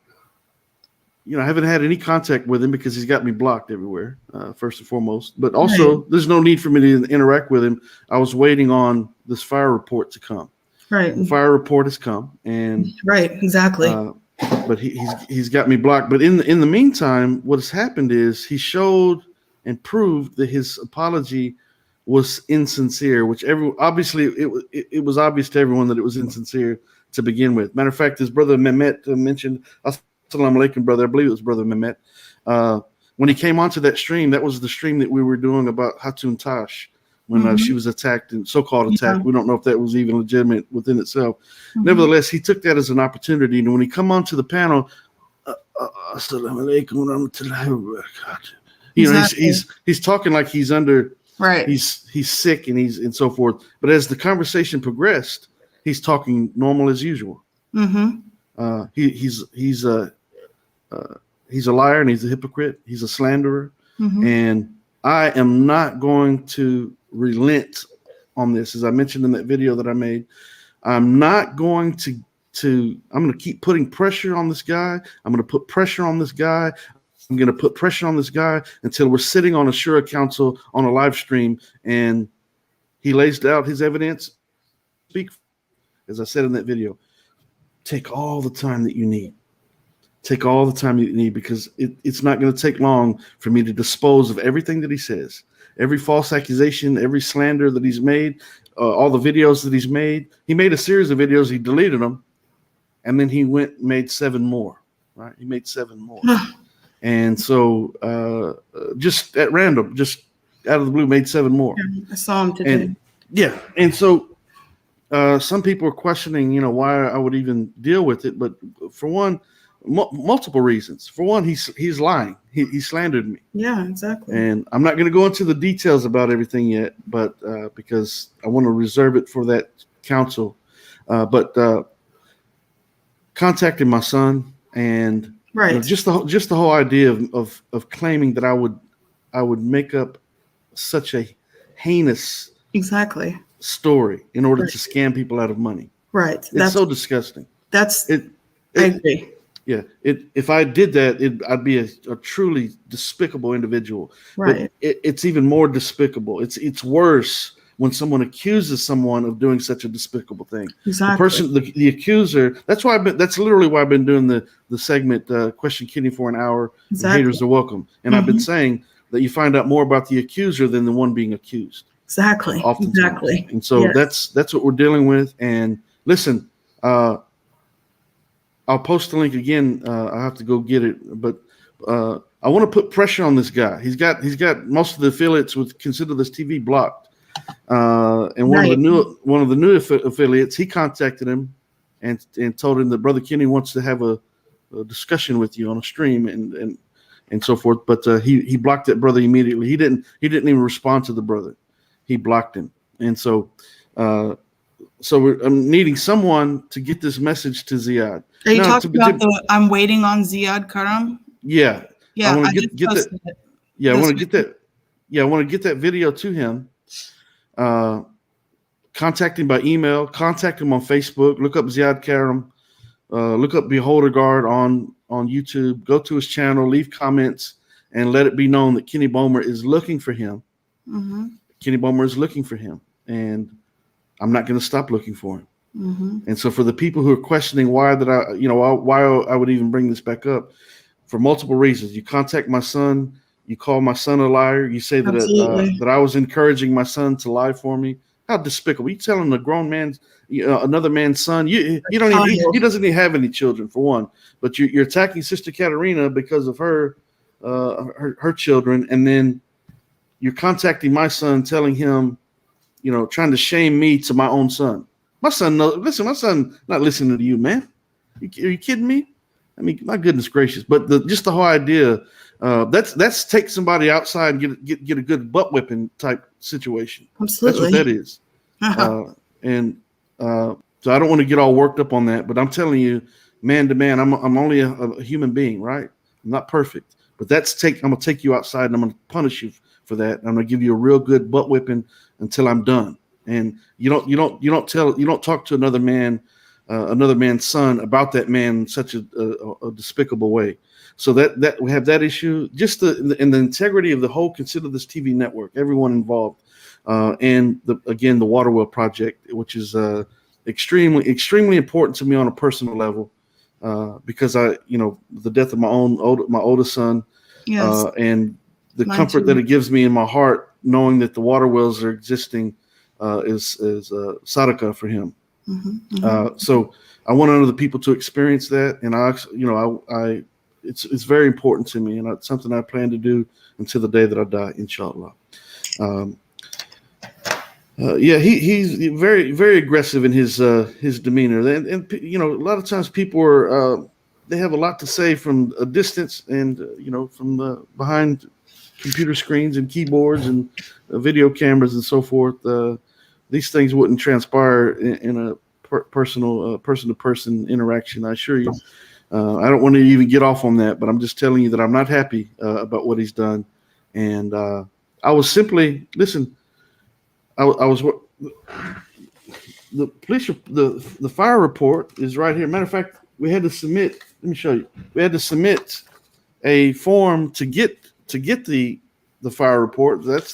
I haven't had any contact with him because he's got me blocked everywhere, first and foremost. But also, there's no need for me to interact with him. I was waiting on this fire report to come. Right. The fire report has come, and right, exactly. But he's got me blocked. But in the meantime, what's happened is he showed and proved that his apology was insincere, which obviously it was obvious to everyone that it was insincere to begin with. Matter of fact, his brother Mehmet mentioned, Assalamu alaikum, brother. I believe it was brother Mehmet. When he came onto that stream, that was the stream that we were doing about Hatun Tash when she was attacked and so-called attacked. We don't know if that was even legitimate within itself. Nevertheless, he took that as an opportunity. And when he come onto the panel, Assalamu alaikum wa rahmatullahi wa barakatuh. He's talking like he's under, he's sick and so forth. But as the conversation progressed, he's talking normal as usual. He's a liar and he's a hypocrite. He's a slanderer. And I am not going to relent on this. As I mentioned in that video that I made, I'm not going to I'm going to keep putting pressure on this guy. I'm going to put pressure on this guy. I'm going to put pressure on this guy until we're sitting on a Shura Council on a live stream and he lays out his evidence. Speak, as I said in that video, take all the time that you need. Take all the time you need because it's not going to take long for me to dispose of everything that he says. Every false accusation, every slander that he's made, all the videos that he's made. He made a series of videos, he deleted them, and then he went and made 7 more, right? He made 7 more. And so just at random, just out of the blue, made 7 more. I saw him today. And so some people are questioning, why I would even deal with it. But for one, multiple reasons. For one, he's lying. He slandered me. Yeah, exactly. And I'm not going to go into the details about everything yet, but because I want to reserve it for that council. But contacting my son and just the whole idea of claiming that I would make up such a heinous story in order to scam people out of money. Right. It's so disgusting. That's it. I agree. Yeah, if I did that, I'd be a truly despicable individual. Right. But it's even more despicable. It's worse when someone accuses someone of doing such a despicable thing. Exactly. The person, the accuser. That's literally why I've been doing the segment Question Kitty for an hour. Exactly. Haters are welcome. And I've been saying that you find out more about the accuser than the one being accused. Exactly. Oftentimes. Exactly. And so that's what we're dealing with. And listen. I'll post the link again. I have to go get it, but I want to put pressure on this guy. He's got most of the affiliates with Consider This TV blocked, and one of the new affiliates. He contacted him and told him that Brother Kenny wants to have a discussion with you on a stream and so forth. But he blocked that brother immediately. He didn't even respond to the brother. He blocked him, and so. So I'm needing someone to get this message to Ziad. Are you talking about I'm waiting on Ziad Karam? Yeah. Yeah, I want to get that. Yeah, I want to get that. Yeah, I want to get that video to him. Contact him by email. Contact him on Facebook. Look up Ziad Karam. Look up Beholder Guard on YouTube. Go to his channel. Leave comments and let it be known that Kenny Bomer is looking for him. Kenny Bomer is looking for him, and I'm not going to stop looking for him. And so for the people who are questioning why I would even bring this back up, for multiple reasons. You contact my son, you call my son a liar, you say that I was encouraging my son to lie for me. How despicable! You telling a grown man's, another man's son, you don't even, he doesn't even have any children for one, but you're attacking Sister Katerina because of her children, and then you're contacting my son, telling him, trying to shame me to my own son. My son, my son not listening to you, man. Are you kidding me? I mean, my goodness gracious. But just the whole idea That's take somebody outside and get a good butt whipping type situation. Absolutely. That's what that is. So I don't want to get all worked up on that, but I'm telling you, man to man, I'm only a human being, right? I'm not perfect, but I'm gonna take you outside and I'm gonna punish you for that. I'm gonna give you a real good butt whipping until I'm done. And you don't talk to another man's son about that man in such a despicable way. So that we have that issue, just the integrity of the whole. Consider this TV network, everyone involved, and the Waterwell project, which is extremely important to me on a personal level, because the death of my oldest son, yes, and the mine comfort too. that it gives me in my heart, knowing that the water wells are existing, is sadaka for him. So I want other people to experience that, and it's very important to me, and it's something I plan to do until the day that I die, inshallah. He's very, very aggressive in his demeanor, and a lot of times people they have a lot to say from a distance, and from behind computer screens and keyboards and video cameras and so forth. These things wouldn't transpire in a personal person-to-person interaction, I assure you. I don't want to even get off on that, but I'm just telling you that I'm not happy about what he's done. And I was simply, listen, I was the police, the fire report is right here. Matter of fact, we had to submit, let me show you. We had to submit a form to get the fire report. That's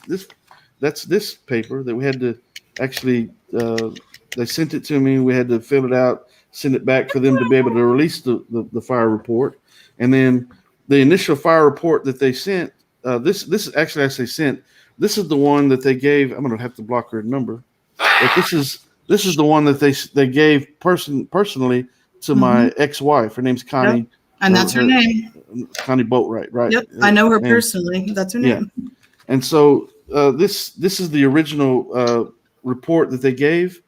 this paper that we had to actually, they sent it to me. We had to fill it out, send it back for them to be able to release the fire report. And then the initial fire report that they sent, this is actually as they sent, this is the one that they gave. I'm going to have to block her number. But this is the one that they gave personally to my ex-wife. Her name's Connie. Yep. And that's her name. Connie Boatwright, right? Yep, I know her personally. That's her name. Yeah. And so this is the original report that they gave,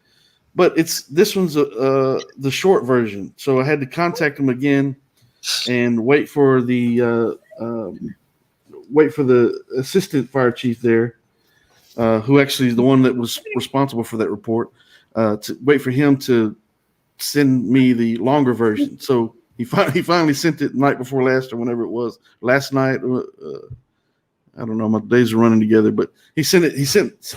but this one's the short version. So I had to contact them again and wait for the assistant fire chief there, who actually is the one that was responsible for that report, to wait for him to send me the longer version. So he finally sent it the night before last, or whenever it was, last night. I don't know, my days are running together, but he sent it.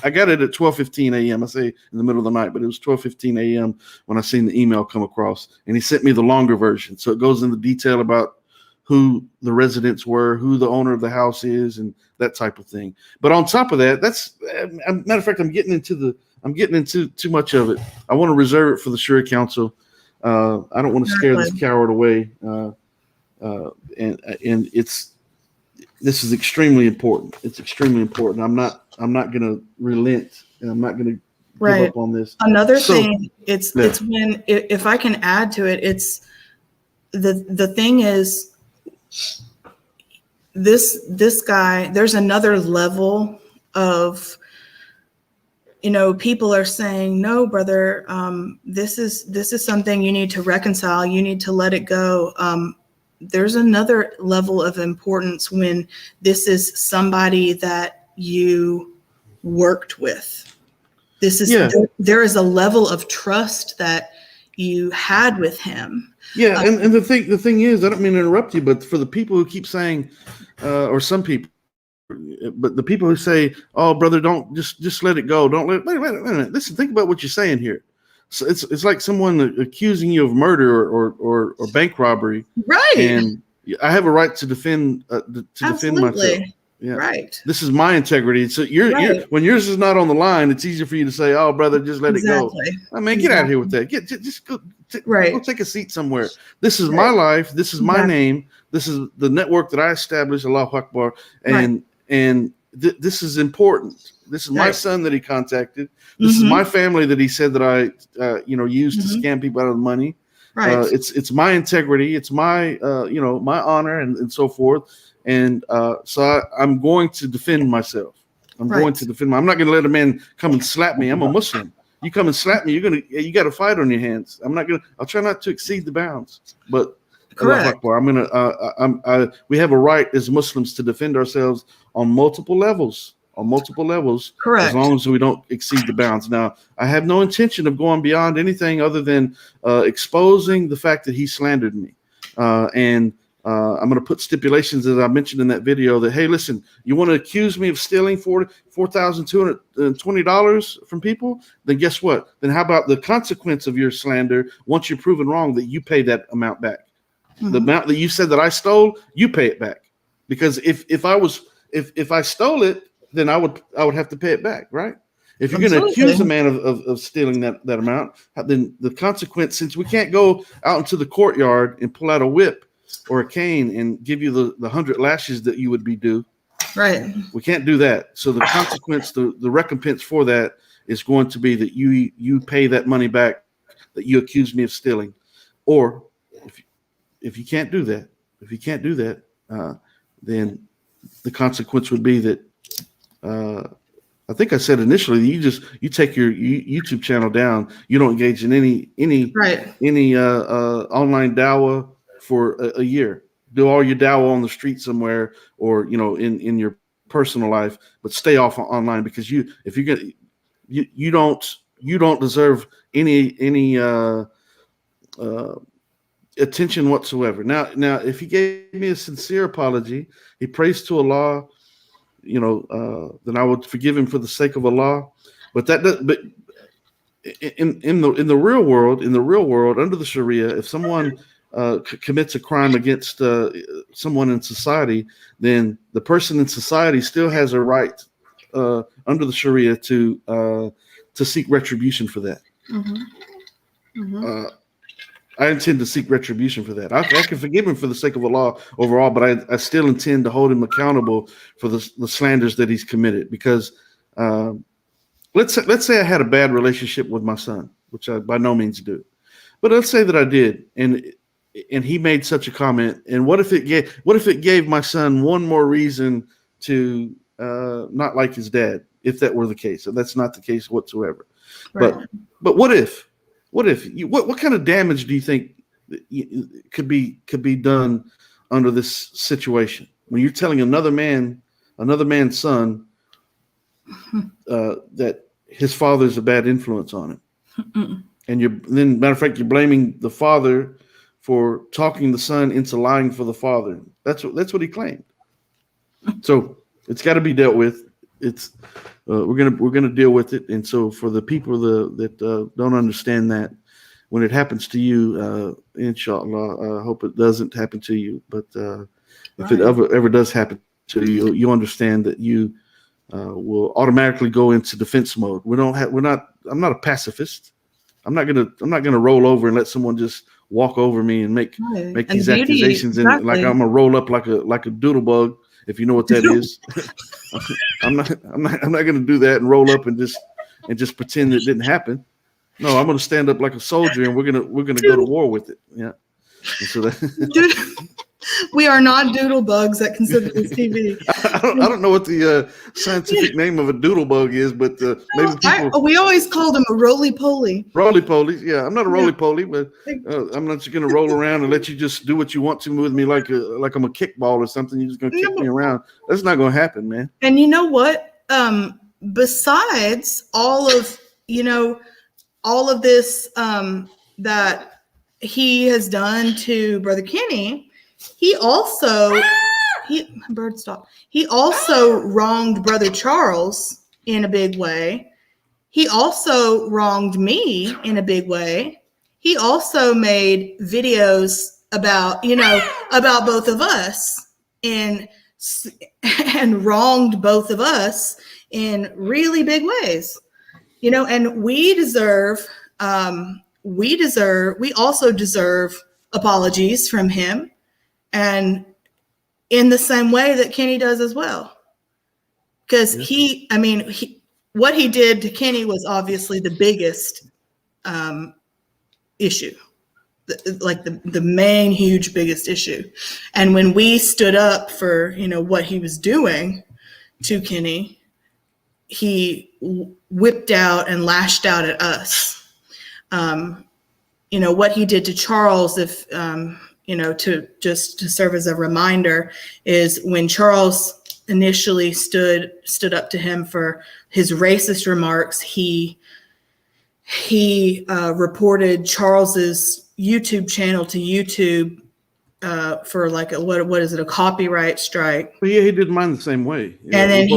I got it at 12:15 a.m. I say in the middle of the night, but it was 12:15 a.m. when I seen the email come across, and he sent me the longer version. So it goes into detail about who the residents were, who the owner of the house is, and that type of thing. But on top of that, matter of fact, I'm getting into too much of it. I want to reserve it for the Shura Council. I don't want to scare this coward away, and this is extremely important. It's extremely important. I'm not going to relent, and I'm not going to give up on this. Another thing, it's when, if I can add to it, it's the thing is, this guy, there's another level of, people are saying, no, brother, this is something you need to reconcile. You need to let it go. There's another level of importance when this is somebody that you worked with. There is a level of trust that you had with him. Yeah, and the thing is, I don't mean to interrupt you, but for the people who keep saying, or some people, but the people who say, "Oh, brother, don't just let it go. Don't let it." Wait a minute. Listen, think about what you're saying here. So it's like someone accusing you of murder or bank robbery, right? And I have a right to defend myself. Yeah. Right. This is my integrity. So you're when yours is not on the line, it's easier for you to say, "Oh, brother, just let it go." I mean, get out of here with that. Just go. Go take a seat somewhere. This is my life. This is my name. This is the network that I established. Allahu Akbar. And this is important. This is my son that he contacted. This is my family that he said that I, used to scam people out of the money. Right. It's my integrity. It's my, my honor and so forth. And so I'm going to defend myself. I'm going to defend I'm not going to let a man come and slap me. I'm a Muslim. You come and slap me, you got a fight on your hands. I'll try not to exceed the bounds, but Allah Correct. Akbar. We have a right as Muslims to defend ourselves on multiple levels. As Correct. long as we don't exceed the bounds. Now, I have no intention of going beyond anything other than exposing the fact that he slandered me. And I'm going to put stipulations, as I mentioned in that video, that, hey, listen, you want to accuse me of stealing $4,220 from people? Then guess what? Then how about the consequence of your slander? Once you're proven wrong, that you pay that amount back. Mm-hmm. The amount that you said that I stole, you pay it back. Because if I stole it, then I would have to pay it back, right? If you're going to accuse a man of stealing that amount, then the consequence, since we can't go out into the courtyard and pull out a whip or a cane and give you the 100 lashes that you would be due, right? We can't do that. So the consequence, the recompense for that is going to be that you pay that money back that you accused me of stealing. Or if you can't do that, then the consequence would be that I think I said initially you take your YouTube channel down. You don't engage in any online dawah for a year. Do all your dawah on the street somewhere, or in your personal life, but stay off online, because you don't deserve any attention whatsoever. Now, if he gave me a sincere apology, he prays to Allah, then I would forgive him for the sake of Allah. But in the real world, under the Sharia, if someone commits a crime against someone in society, then the person in society still has a right under the Sharia to seek retribution for that. Mm-hmm. Mm-hmm. I intend to seek retribution for that. I can forgive him for the sake of Allah overall, but I still intend to hold him accountable for the slanders that he's committed. Because let's say I had a bad relationship with my son, which I by no means do, but let's say that I did, and he made such a comment. And what if it gave my son one more reason to not like his dad? If that were the case, and that's not the case whatsoever. Right. But what if? What kind of damage do you think could be done under this situation when you're telling another man's son that his father's a bad influence on him, and matter of fact, you're blaming the father for talking the son into lying for the father. That's what he claimed. So it's got to be dealt with. It's we're gonna deal with it. And so for the people that don't understand that, when it happens to you, inshallah, I hope it doesn't happen to you. But if it ever does happen to you, you understand that you will automatically go into defense mode. I'm not a pacifist. I'm not gonna roll over and let someone just walk over me and make these accusations and like I'm gonna roll up like a doodle bug, if you know what that is. I'm not going to do that and roll up and just pretend it didn't happen. No, I'm going to stand up like a soldier, and we're going to go to war with it. Yeah. And so we are not doodle bugs at Considerate TV. I don't know what the scientific name of a doodle bug is, but maybe people. We always called them a roly poly. Roly polies, yeah. I'm not a roly poly, but I'm not just going to roll around and let you just do what you want to with me like I'm a kickball or something. You're just going to kick me around. That's not going to happen, man. And you know what? Besides all of this that he has done to Brother Kenny, he also wronged Brother Charles in a big way. He also wronged me in a big way. He also made videos about both of us and wronged both of us in really big ways. And we also deserve apologies from him, and in the same way that Kenny does as well. Because what he did to Kenny was obviously the biggest issue, the main huge biggest issue. And when we stood up for what he was doing to Kenny, he whipped out and lashed out at us. What he did to Charles, if to serve as a reminder, is when Charles initially stood up to him for his racist remarks, he reported Charles's YouTube channel to YouTube for like what is it, a copyright strike. But yeah, he did mine the same way. Yeah, And then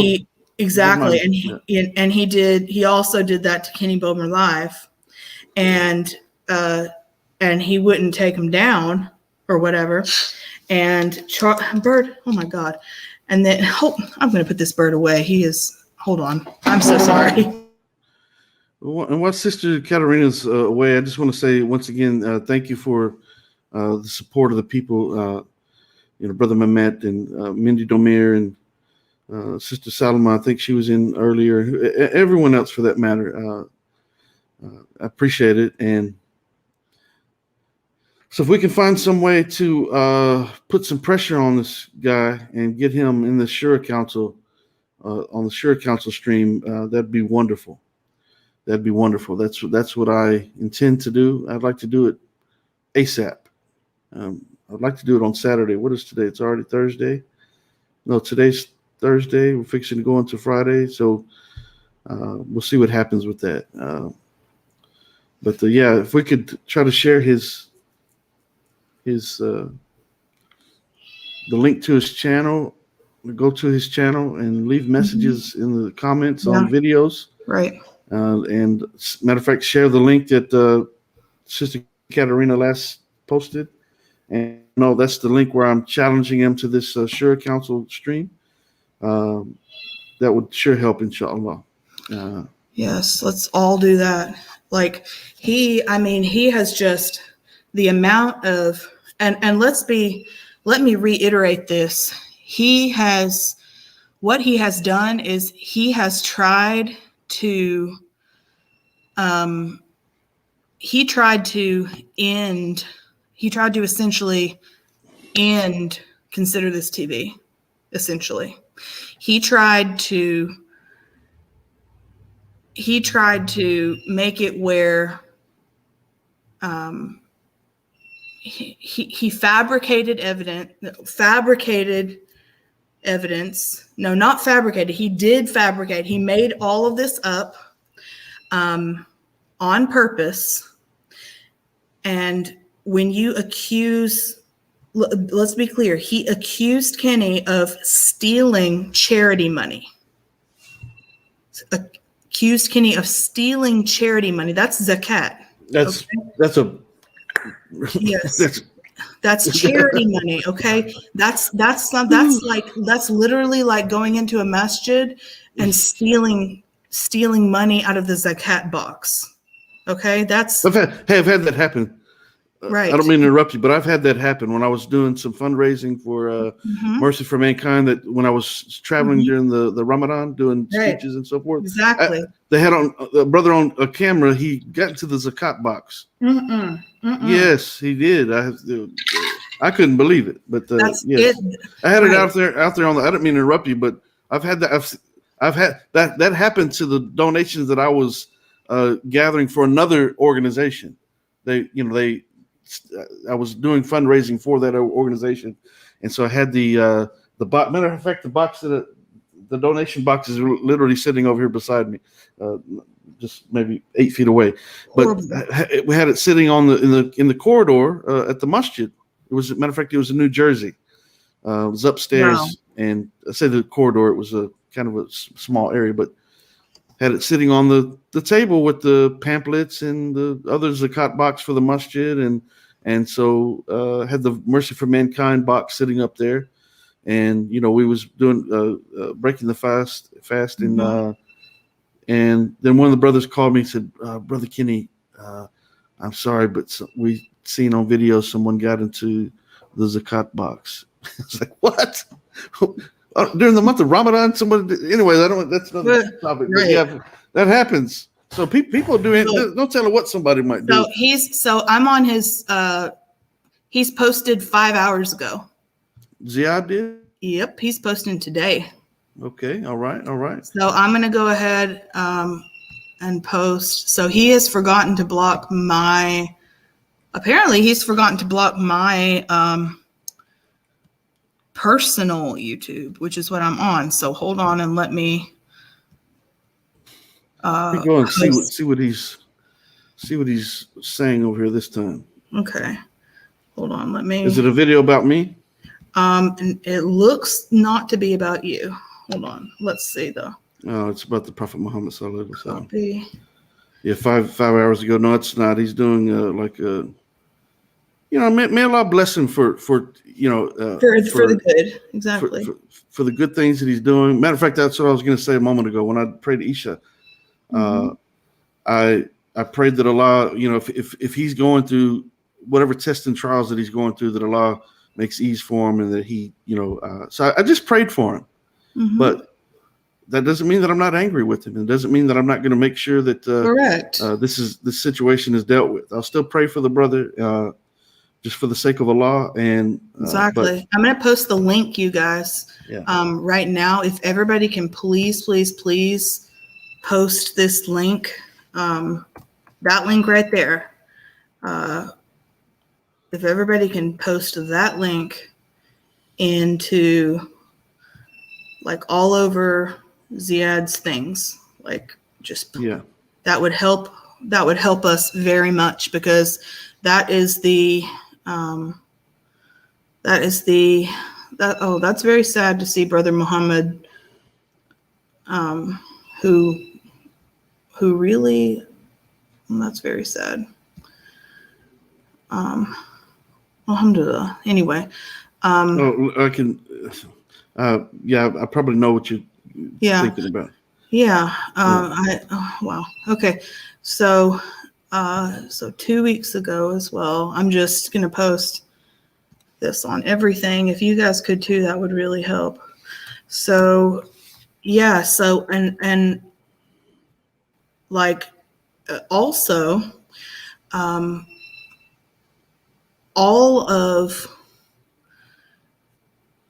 exactly, he also did that to Kenny Bomer Live, and he wouldn't take him down or whatever. And Bird, oh my God. And then I'm going to put this bird away. Hold on. I'm so sorry. And while Sister Katarina's away, I just want to say once again, thank you for the support of the people, Brother Mehmet and Mindy Domir and Sister Salma. I think she was in earlier. Everyone else, for that matter. I appreciate it. And so if we can find some way to put some pressure on this guy and get him in the Shura Council, on the Shura Council stream, that'd be wonderful. That'd be wonderful. That's what I intend to do. I'd like to do it ASAP. I'd like to do it on Saturday. What is today? It's already Thursday. No, today's Thursday. We're fixing to go into Friday. So we'll see what happens with that. But yeah, if we could try to share the link to his channel, go to his channel and leave messages in the comments on videos. Right. And matter of fact, share the link that Sister Katarina last posted. And no, that's the link where I'm challenging him to this Shura Council stream. That would sure help, inshallah. Yes, let's all do that. Like he has just the amount of, and let me reiterate this. What he has done is he has tried to, essentially end Consider This TV, essentially. He tried to make it where he fabricated evidence. No, not fabricated. He did fabricate. He made all of this up on purpose. And when you let's be clear, he accused Kenny of stealing charity money. Accused Kenny of stealing charity money. That's zakat. That's yes. That's charity money. Okay. That's literally like going into a masjid and stealing money out of the zakat box. Okay. I've had that happen. Right. I don't mean to interrupt you, but I've had that happen when I was doing some fundraising for Mercy for Mankind. That when I was traveling during the Ramadan, doing speeches and so forth. Exactly. They had a brother on a camera. He got into the zakat box. Yes, he did. I couldn't believe it, but yes, I had it out there on the. I didn't mean to interrupt you, but I've had that. I've had that happened to the donations that I was gathering for another organization. I was doing fundraising for that organization, and so I had the box. Matter of fact, the donation box is literally sitting over here beside me, just maybe 8 feet away. But we had it sitting in the corridor at the masjid. It was, matter of fact, it was in New Jersey. It was upstairs, and I say the corridor. It was a kind of a small area, but had it sitting on the table with the pamphlets and the other zakat box for the masjid, and so had the Mercy for Mankind box sitting up there, and we was doing breaking the fast, and then one of the brothers called me and said, "Brother Kenny, I'm sorry, but we seen on video someone got into the zakat box." I was like, "What?" During the month of Ramadan, anyways, that's another topic. Right. But yeah, that happens. So people do it. Don't tell her what somebody might do. So I'm on his. He's posted 5 hours ago. Ziad did. Yep, he's posting today. Okay. All right. So I'm gonna go ahead and post. So he has forgotten to block my apparently he's forgotten to block my personal YouTube, which is what I'm on. So hold on and let me Go and see post. what he's saying over here this time. Okay. Hold on, let me. Is it a video about me? And it looks not to be about you. Hold on. Let's see though. Oh, it's about the Prophet Muhammad sallallahu alaihi wasallam. Copy. Yeah, 5 hours ago. No, it's not. He's doing may Allah bless him for For the good. Exactly. For the good things that he's doing. Matter of fact, that's what I was going to say a moment ago when I prayed Isha. I prayed that Allah, if he's going through whatever tests and trials that he's going through, that Allah makes ease for him, and that he, so I just prayed for him. But that doesn't mean that I'm not angry with him. It doesn't mean that I'm not going to make sure that correct. This situation is dealt with. I'll still pray for the brother, just for the sake of Allah. And exactly. I'm going to post the link, you guys. Yeah. Right now, if everybody can please post this link, that link right there. If everybody can post that link into like all over Ziad's things, like just that would help us very much, because that's very sad to see Brother Muhammad, who really, that's very sad. Alhamdulillah. Anyway. I can, I probably know what you're thinking about. Yeah. Wow. Okay. So 2 weeks ago as well, I'm just going to post this on everything. If you guys could too, that would really help. So, yeah. So, and like, also,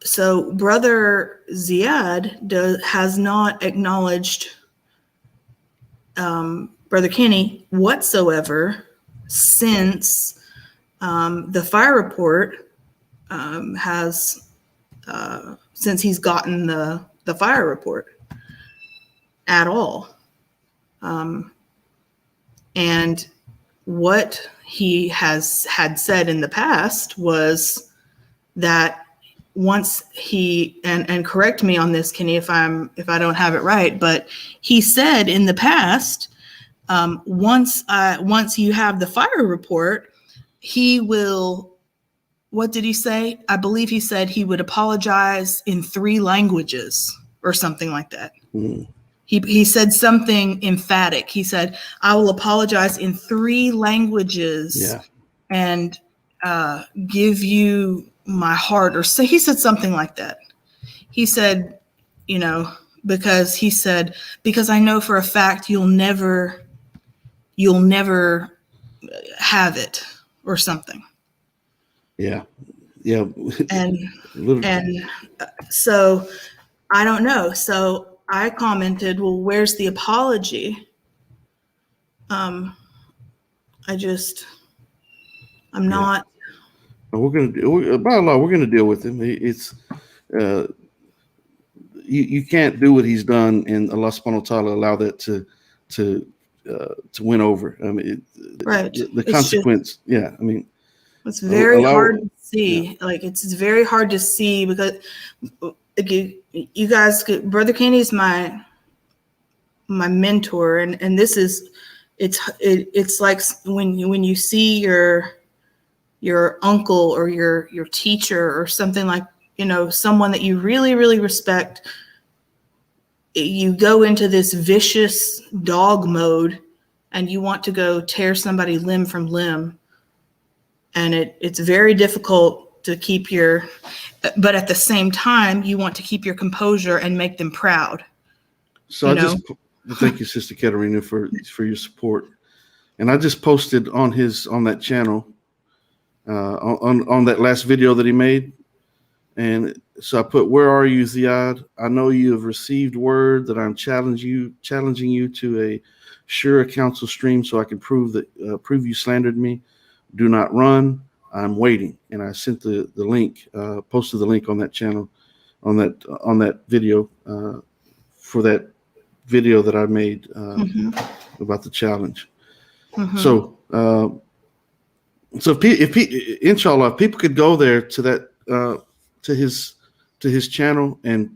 so Brother Ziad has not acknowledged Brother Kenny whatsoever since the fire report since he's gotten the fire report at all. And what he had said in the past was that once he, and correct me on this, Kenny, if I don't have it right, but he said in the past, once you have the fire report, he will, what did he say? I believe he said he would apologize in 3 languages or something like that. He said something emphatic. He said, I will apologize in 3 languages and give you my heart, or say, he said something like that. He said, because I know for a fact you'll never have it, or something. Yeah. And so I don't know. So I commented, well, where's the apology? I'm not. We're going to, by law, we're going to deal with him. It's, you can't do what he's done, and Allah subhanahu wa ta'ala allow that to win over. I mean, right. The consequence. I mean, it's very hard to see. Like, it's very hard to see, because you guys, Brother Kenny is my mentor, and this is, it's like when you see your uncle or your teacher or something, like, someone that you really, really respect, you go into this vicious dog mode and you want to go tear somebody limb from limb. And it's very difficult to keep but at the same time, you want to keep your composure and make them proud. So thank you, Sister Katerina, for your support. And I just posted on that channel, on that last video that he made. And so I put, where are you, Ziad? I know you have received word that I'm challenging you to a sure council stream so I can prove you slandered me. Do not run. I'm waiting. And I sent the link, posted the link on that channel, on that video, for that video that I made about the challenge. So, inshallah, if people could go there to that, to his channel and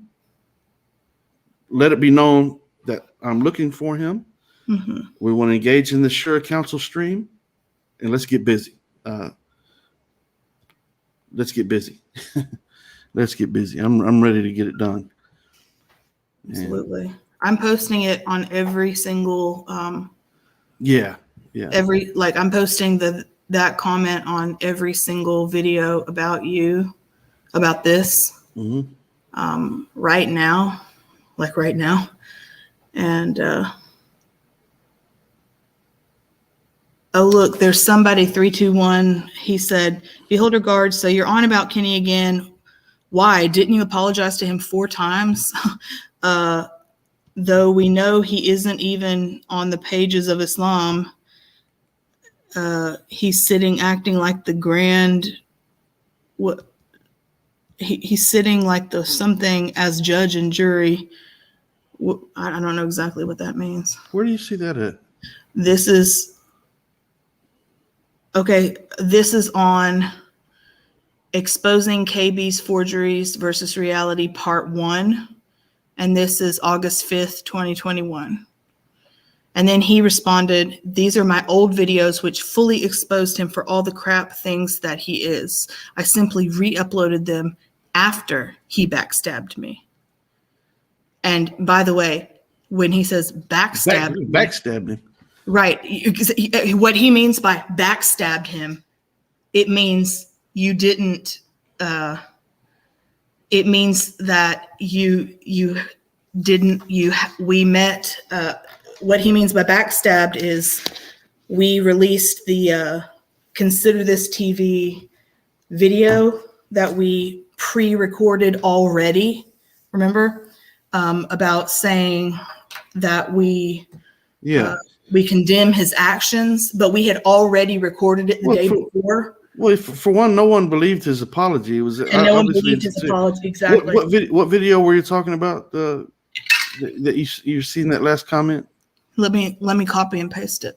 let it be known that I'm looking for him. We want to engage in the Shura Council stream, and let's get busy. Let's get busy. Let's get busy. I'm ready to get it done. Absolutely. I'm posting it on every single I'm posting that comment on every single video about you, about this, right now. And oh, look, there's somebody, 321. He said, Beholder Guard, so you're on about Kenny again. Why? Didn't you apologize to him 4 times? Though we know he isn't even on the pages of Islam, he's sitting acting like the grand, he's sitting like the something as judge and jury. I don't know exactly what that means. Where do you see that at? This is on Exposing KB's Forgeries versus Reality Part 1. And this is August 5th, 2021. And then he responded, these are my old videos which fully exposed him for all the crap things that he is. I simply re-uploaded them after he backstabbed me. And by the way, when he says backstabbed him. Right. What he means by backstabbed him, it means you didn't, it means that we met, what he means by backstabbed is we released the Consider This TV video that we pre-recorded already, remember, about saying that we condemn his actions, but we had already recorded it the day before. Well, for one, no one believed his apology. It was, and no one believed his apology. Exactly. What video were you talking about? That you seen that last comment? Let me copy and paste it.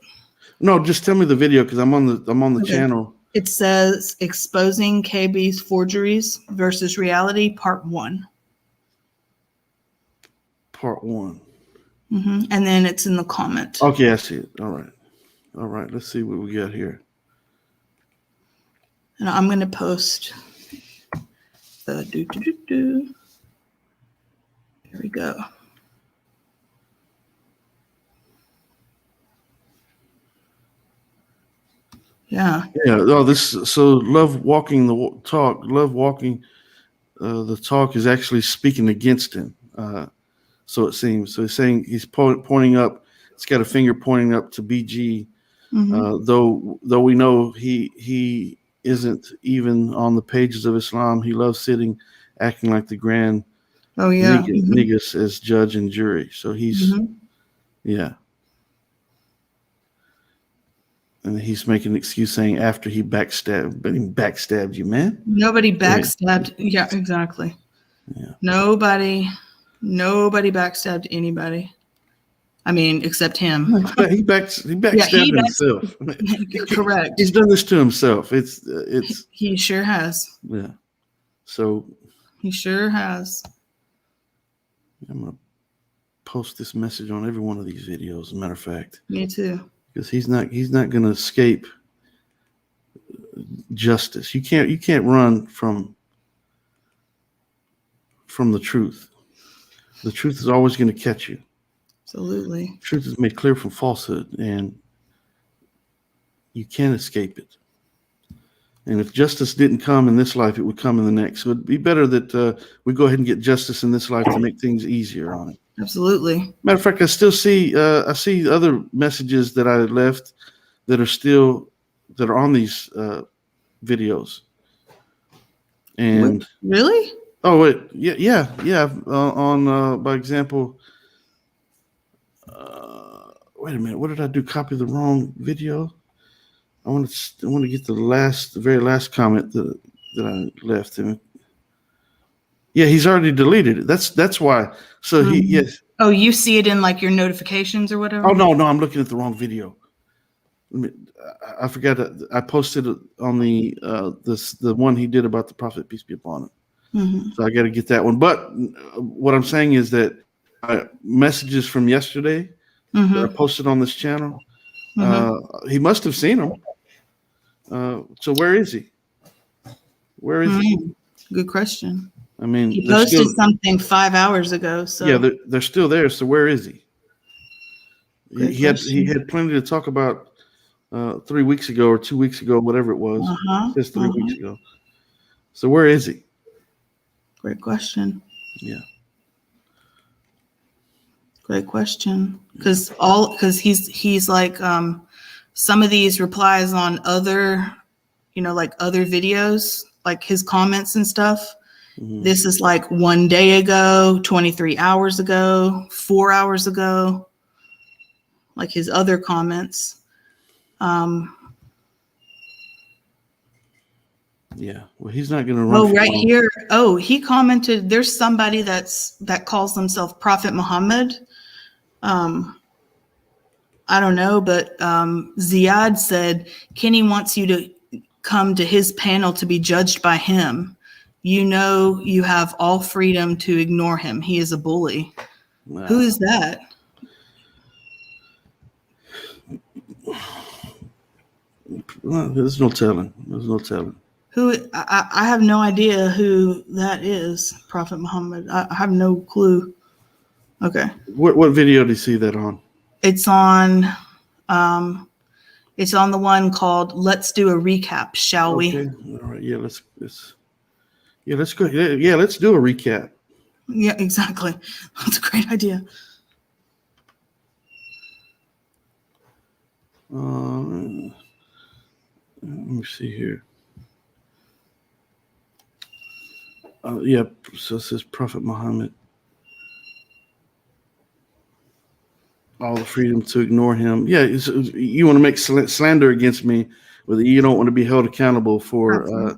No, just tell me the video because I'm on the channel. It says Exposing KB's Forgeries versus Reality Part 1. Part 1. And then it's in the comment. Okay, I see it. All right. Let's see what we got here. And I'm going to post the There we go. Yeah. Oh, so love walking the talk. Love walking the talk is actually speaking against him. So it seems. So he's saying he's pointing up. It's got a finger pointing up to BG. Though we know he isn't even on the pages of Islam. He loves sitting, acting like the grand niggas as judge and jury. So he's and he's making an excuse saying after he backstabbed you, man. Nobody backstabbed. Yeah, exactly. Yeah. Nobody backstabbed anybody. I mean, except him. He backstabbed himself. Correct. He's done this to himself. He sure has. Yeah. So he sure has. I'm gonna post this message on every one of these videos. As a matter of fact. Me too. Because he's not going to escape justice. You can't run from the truth. The truth is always going to catch you. Absolutely. Truth is made clear from falsehood, and you can't escape it. And if justice didn't come in this life, it would come in the next. So it'd be better that we go ahead and get justice in this life to make things easier on it. Absolutely. Matter of fact, I still see other messages that I left that are on these videos. And really? Oh wait, yeah. On by example, wait a minute. What did I do? Copy the wrong video. I want to get the very last comment that I left him. Yeah, he's already deleted it. That's why. So yes. Oh, you see it in like your notifications or whatever? Oh no, I'm looking at the wrong video. I forgot that I posted it on the one he did about the prophet, peace be upon him. Mm-hmm. So I got to get that one. But what I'm saying is that messages from yesterday that I posted on this channel, he must have seen them. So where is he? Where is he? Good question. I mean, He posted something 5 hours ago. So yeah, they're still there. So where is he? He had plenty to talk about 3 weeks ago or 2 weeks ago, whatever it was. Just 3 weeks ago. So where is he? Great question. Yeah. Great question. Because he's like some of these replies on other, like other videos, like his comments and stuff. Mm-hmm. This is like 1 day ago, 23 hours ago, 4 hours ago, like his other comments. Yeah, well, he's not going to run. Oh, right here. Oh, he commented. There's somebody that calls themselves Prophet Muhammad. I don't know, but Ziad said Kenny wants you to come to his panel to be judged by him. You have all freedom to ignore him. He is a bully. Wow. Who is that? Well, there's no telling. Who? I have no idea who that is. Prophet Muhammad. I have no clue. Okay. What video did you see that on? It's on the one called "Let's Do a Recap, Shall we?" All right. Yeah, let's go. Yeah, let's do a recap. Yeah, exactly. That's a great idea. Let me see here. Yeah, so it says Prophet Muhammad. All the freedom to ignore him. Yeah, you want to make slander against me, but you don't want to be held accountable for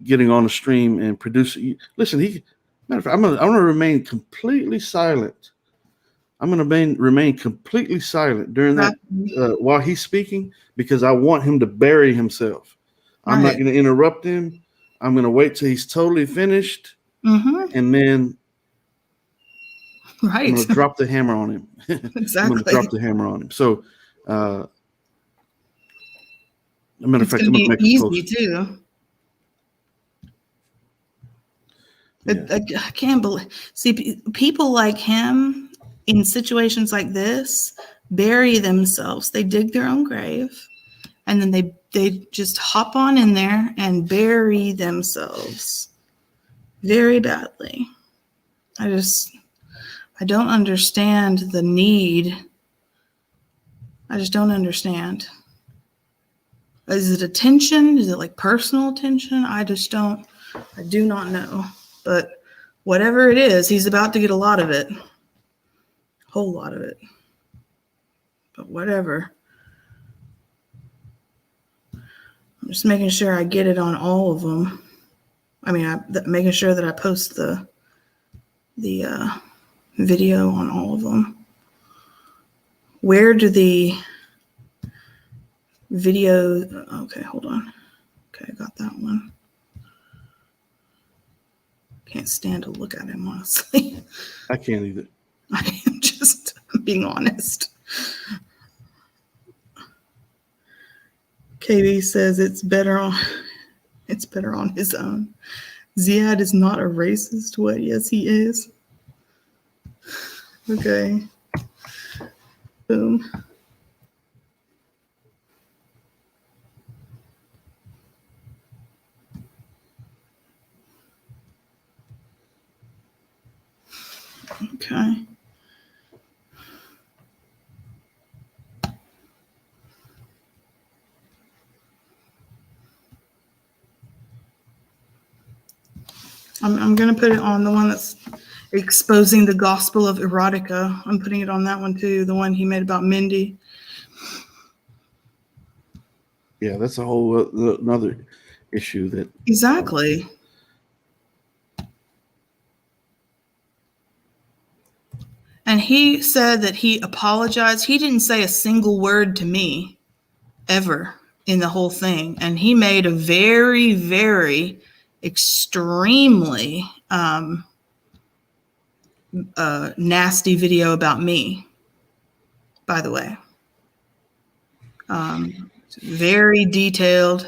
getting on the stream and producing. Listen, matter of fact, I'm gonna remain completely silent. I'm gonna remain completely silent during that while he's speaking because I want him to bury himself. I'm not gonna interrupt him. I'm gonna wait till he's totally finished, and then. Right. I'm going to drop the hammer on him. Exactly. I'm going to drop the hammer on him. So, a matter of fact, I'm going to make it easy too. Yeah. I can't believe. See, people like him in situations like this bury themselves. They dig their own grave, and then they just hop on in there and bury themselves very badly. I don't understand the need. I just don't understand. Is it attention? Is it like personal attention? I do not know. But whatever it is, he's about to get a lot of it. A whole lot of it. But whatever. I'm just making sure I get it on all of them. I mean, making sure that I post the video on all of them. Where do the video? Okay, hold on. Okay, I got that one. Can't stand to look at him, honestly. I can't either. I am just being honest. KB says it's better on his own. Ziad is not a racist. What? Yes, he is. Okay. Boom. Okay. I'm going to put it on the one that's exposing the gospel of erotica. I'm putting it on that one too, the one he made about Mindy. Yeah, that's a whole another issue that Exactly. And he said that he apologized. He didn't say a single word to me ever in the whole thing. And he made a very, very extremely nasty video about me, by the way. Very detailed,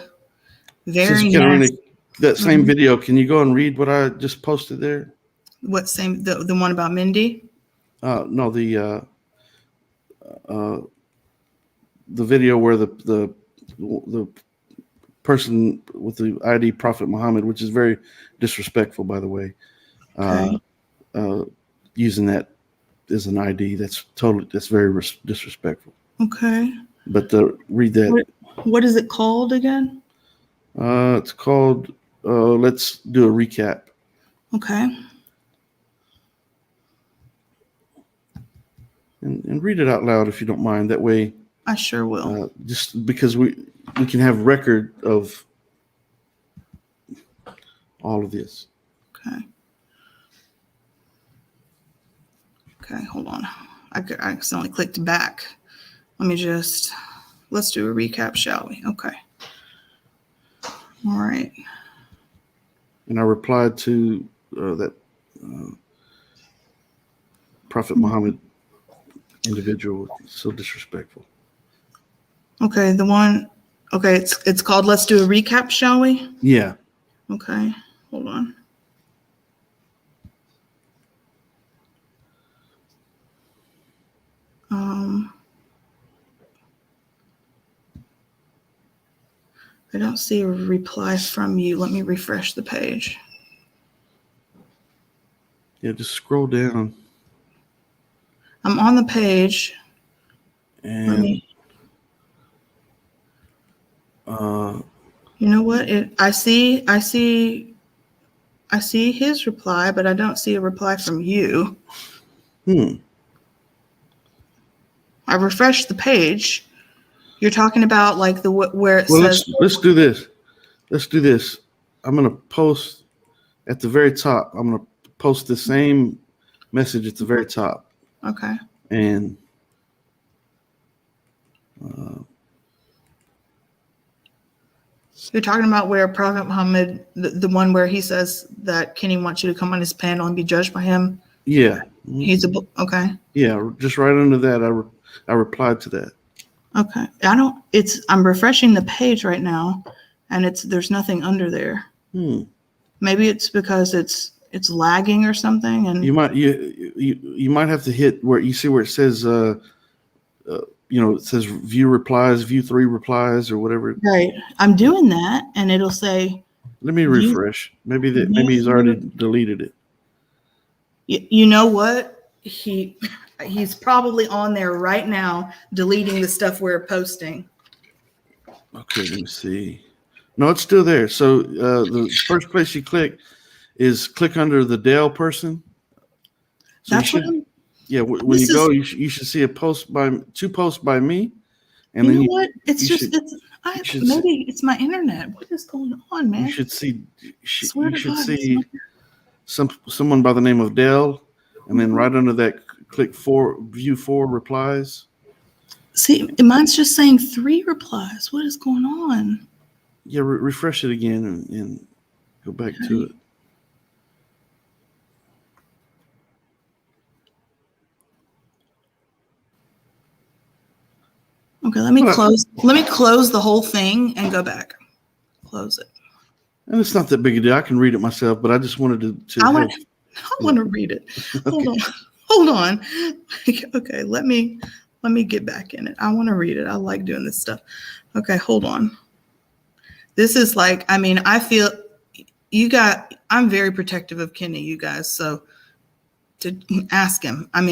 since very Katarina, nasty. that same video, can you go and read what I just posted there? What same? The one about Mindy? No, the video where the person with the ID Prophet Muhammad, which is very disrespectful, by the way, Okay. using that as an ID, that's very disrespectful. Okay. But read that. What is it called again? It's called Let's Do a Recap. Okay. And read it out loud if you don't mind. That way, I sure will. just because we can have record of all of this. Okay. Okay, hold on. I accidentally clicked back. Let's do a recap, shall we? Okay. All right. And I replied to that Prophet Muhammad individual. So disrespectful. Okay, it's called Let's Do a Recap, shall we? Yeah. Okay, hold on. I don't see a reply from you. Let me refresh the page. Yeah, just scroll down. I'm on the page. And you know what? I see his reply, but I don't see a reply from you. I refreshed the page. You're talking about like where it says. Let's do this. Let's do this. I'm gonna post at the very top. I'm gonna post the same message at the very top. Okay. And you're talking about where Prophet Muhammad, the one where he says that Kenny wants you to come on his panel and be judged by him. Yeah. He's okay. Yeah, just right under that, I replied to that. Okay. I'm refreshing the page right now, and there's nothing under there. Maybe it's because it's lagging or something. And you might have to hit where you see where it says it says view replies, view 3 replies or whatever. Right. I'm doing that, and it'll say. Let me refresh. Maybe he's already deleted it. You know what? He's probably on there right now, deleting the stuff we're posting. Okay, let me see. No, it's still there. So the first place you click under the Dell person. So that's what when you go, you should see two posts by me, and you then know what? Maybe it's my internet. What is going on, man? You should see. See someone by the name of Dell, and then right under that, click view 4 replies. See, mine's just saying 3 replies. What is going on? Yeah, refresh it again and go back to it. Okay, let me close the whole thing and go back. Close it. And it's not that big a deal. I can read it myself, but I just wanted to I want to read it. Hold on. Okay, let me get back in it. I want to read it. I like doing this stuff. Okay, hold on. This is I feel I'm very protective of Kenny, you guys. So to ask him, I'm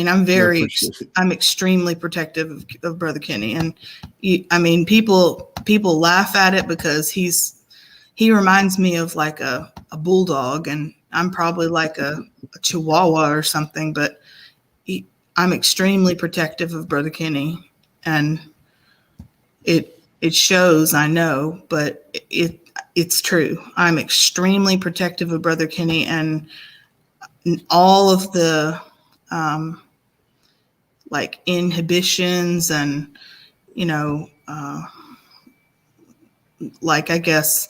extremely protective of Brother Kenny. And people laugh at it because he reminds me of like a bulldog, and I'm probably like a chihuahua or something, but I'm extremely protective of Brother Kenny, and It shows, I know, but it's true. I'm extremely protective of Brother Kenny, and all of the like inhibitions and, you know, like, I guess,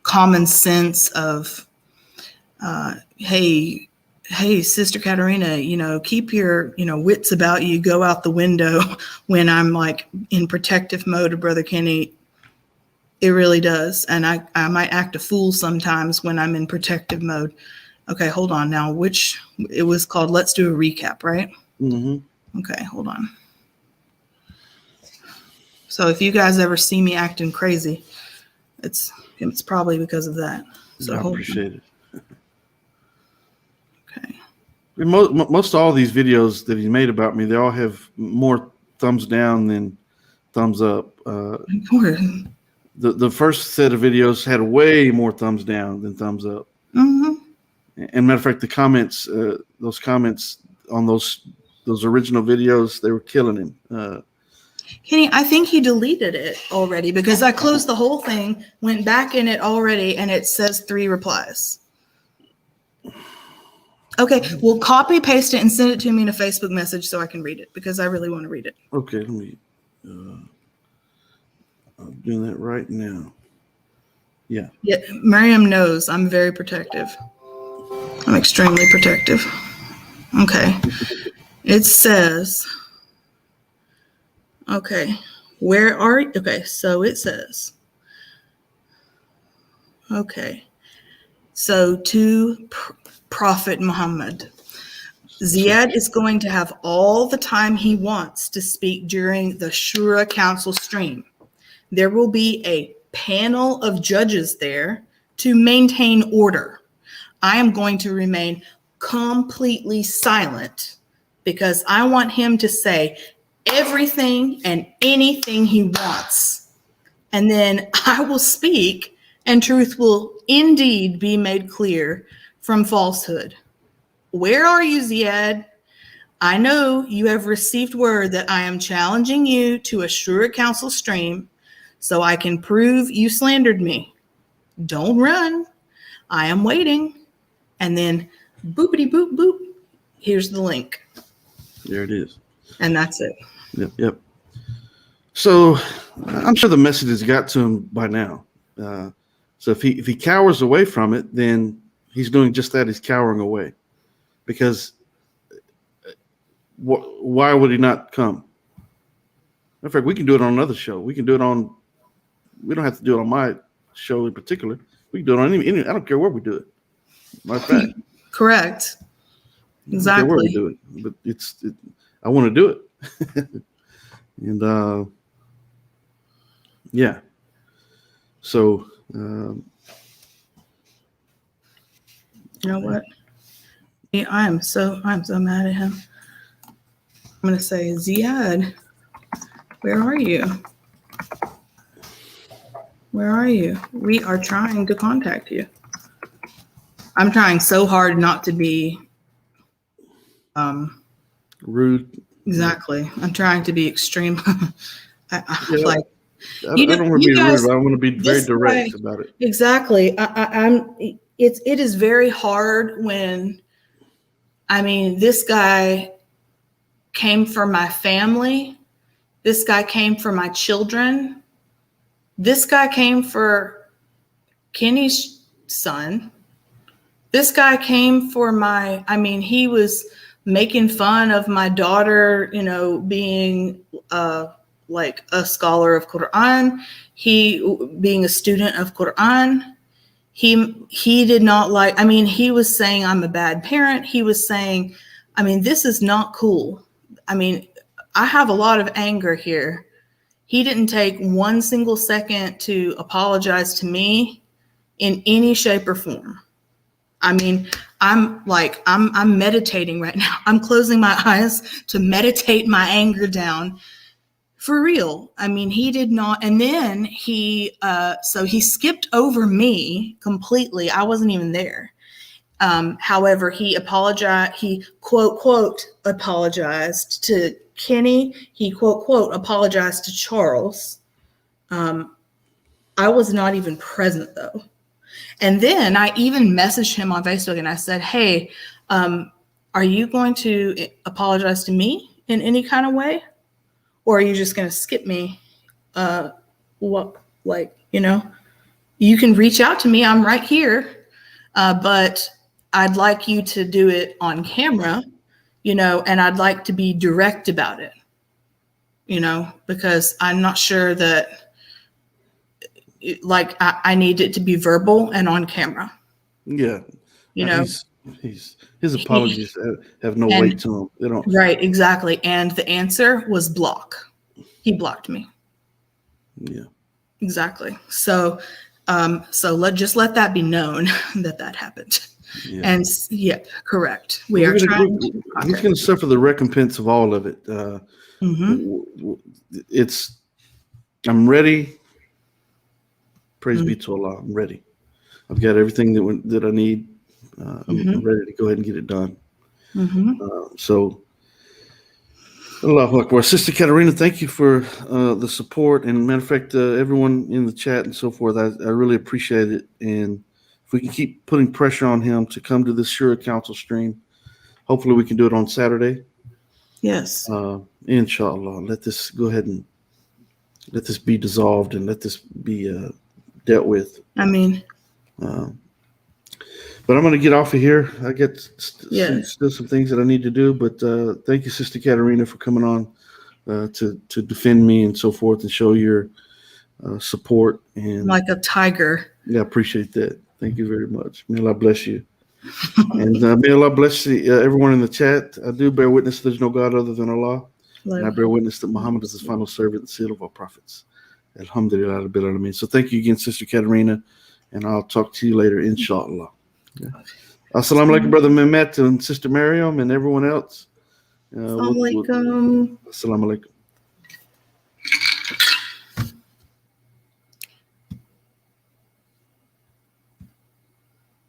common sense of, hey, Sister Katerina, you know, keep your, you know, wits about you, go out the window when I'm like in protective mode of Brother Kenny. It really does. And I might act a fool sometimes when I'm in protective mode. Okay, hold on now. It was called Let's Do a Recap, right? Mm-hmm. Okay, hold on. So if you guys ever see me acting crazy, it's probably because of that. So I hold appreciate on. it. Okay. Most all these videos that he made about me, they all have more thumbs down than thumbs up. The first set of videos had way more thumbs down than thumbs up. Mm-hmm. And matter of fact, the comments, those comments on those original videos, they were killing him. Kenny, I think he deleted it already because I closed the whole thing, went back in it already, and it says 3 replies. Okay, well, copy, paste it, and send it to me in a Facebook message so I can read it because I really want to read it. Okay, let me. I'm doing that right now. Yeah. Yeah, Miriam knows I'm very protective. I'm extremely protective. Okay. It says, okay, where are you? Okay, so it says, okay, so to Prophet Muhammad, Ziad is going to have all the time he wants to speak during the Shura Council stream. There will be a panel of judges there to maintain order. I am going to remain completely silent because I want him to say everything and anything he wants. And then I will speak, and truth will indeed be made clear from falsehood. Where are you, Ziad? I know you have received word that I am challenging you to a Shura Council stream so I can prove you slandered me. Don't run. I am waiting. And then boopity boop boop. Here's the link. There it is. And that's it. Yep. So I'm sure the message has got to him by now. So if he cowers away from it, then he's doing just that. He's cowering away. Because why would he not come? In fact, we can do it on another show. We can do it on. We don't have to do it on my show in particular. We can do it on any. I don't care where we do it. Matter of fact. Correct. Exactly. I don't care where we do it, but I want to do it. And yeah. So you know what? Yeah, I'm so mad at him. I'm gonna say, Ziad, where are you? Where are you? We are trying to contact you. I'm trying so hard not to be rude. Exactly. I'm trying to be extreme. I don't want to be rude, but I want to be very direct about it. Exactly. It is very hard when, I mean, this guy came for my family. This guy came for my children. This guy came for Kenny's son. This guy came for he was making fun of my daughter, you know, being like a scholar of Quran, he being a student of Quran. He did not like, he was saying I'm a bad parent. He was saying, this is not cool. I have a lot of anger here. He didn't take one single second to apologize to me in any shape or form. I'm meditating right now. I'm closing my eyes to meditate my anger down. For real. He did not. And then he skipped over me completely. I wasn't even there. However, he apologized. He quote apologized to Kenny. He quote apologized to Charles. I was not even present though. And then I even messaged him on Facebook and I said, hey, are you going to apologize to me in any kind of way? Or are you just going to skip me? You can reach out to me. I'm right here. But I'd like you to do it on camera, and I'd like to be direct about it, because I'm not sure that I need it to be verbal and on camera. Yeah. His apologies have no and, weight to them. They don't. Right, exactly. And the answer was block. He blocked me. Yeah. Exactly. So let's let that be known that happened. Yeah. And correct. He's going to suffer the recompense of all of it. I'm ready. Praise be to Allah. I'm ready. I've got everything that I need. I'm ready to go ahead and get it done. So, Allahu Akbar. Sister Katarina, thank you for the support. And matter of fact, everyone in the chat and so forth, I really appreciate it. And if we can keep putting pressure on him to come to this Shura Council stream, hopefully we can do it on Saturday. Yes. Inshallah. Let this go ahead and let this be dissolved and let this be dealt with. But I'm going to get off of here. I get still some things that I need to do. But thank you, Sister Katarina, for coming on to defend me and so forth and show your support. And like a tiger. Yeah, I appreciate that. Thank you very much. May Allah bless you. And may Allah bless everyone in the chat. I do bear witness there's no God other than Allah. And I bear witness that Muhammad is his final servant and seal of all prophets. Alhamdulillah. So thank you again, Sister Katarina. And I'll talk to you later, inshallah. Yeah. Assalamu alaikum, Brother Mehmet and Sister Miriam and everyone else. Assalamu alaikum. Assalamu alaikum.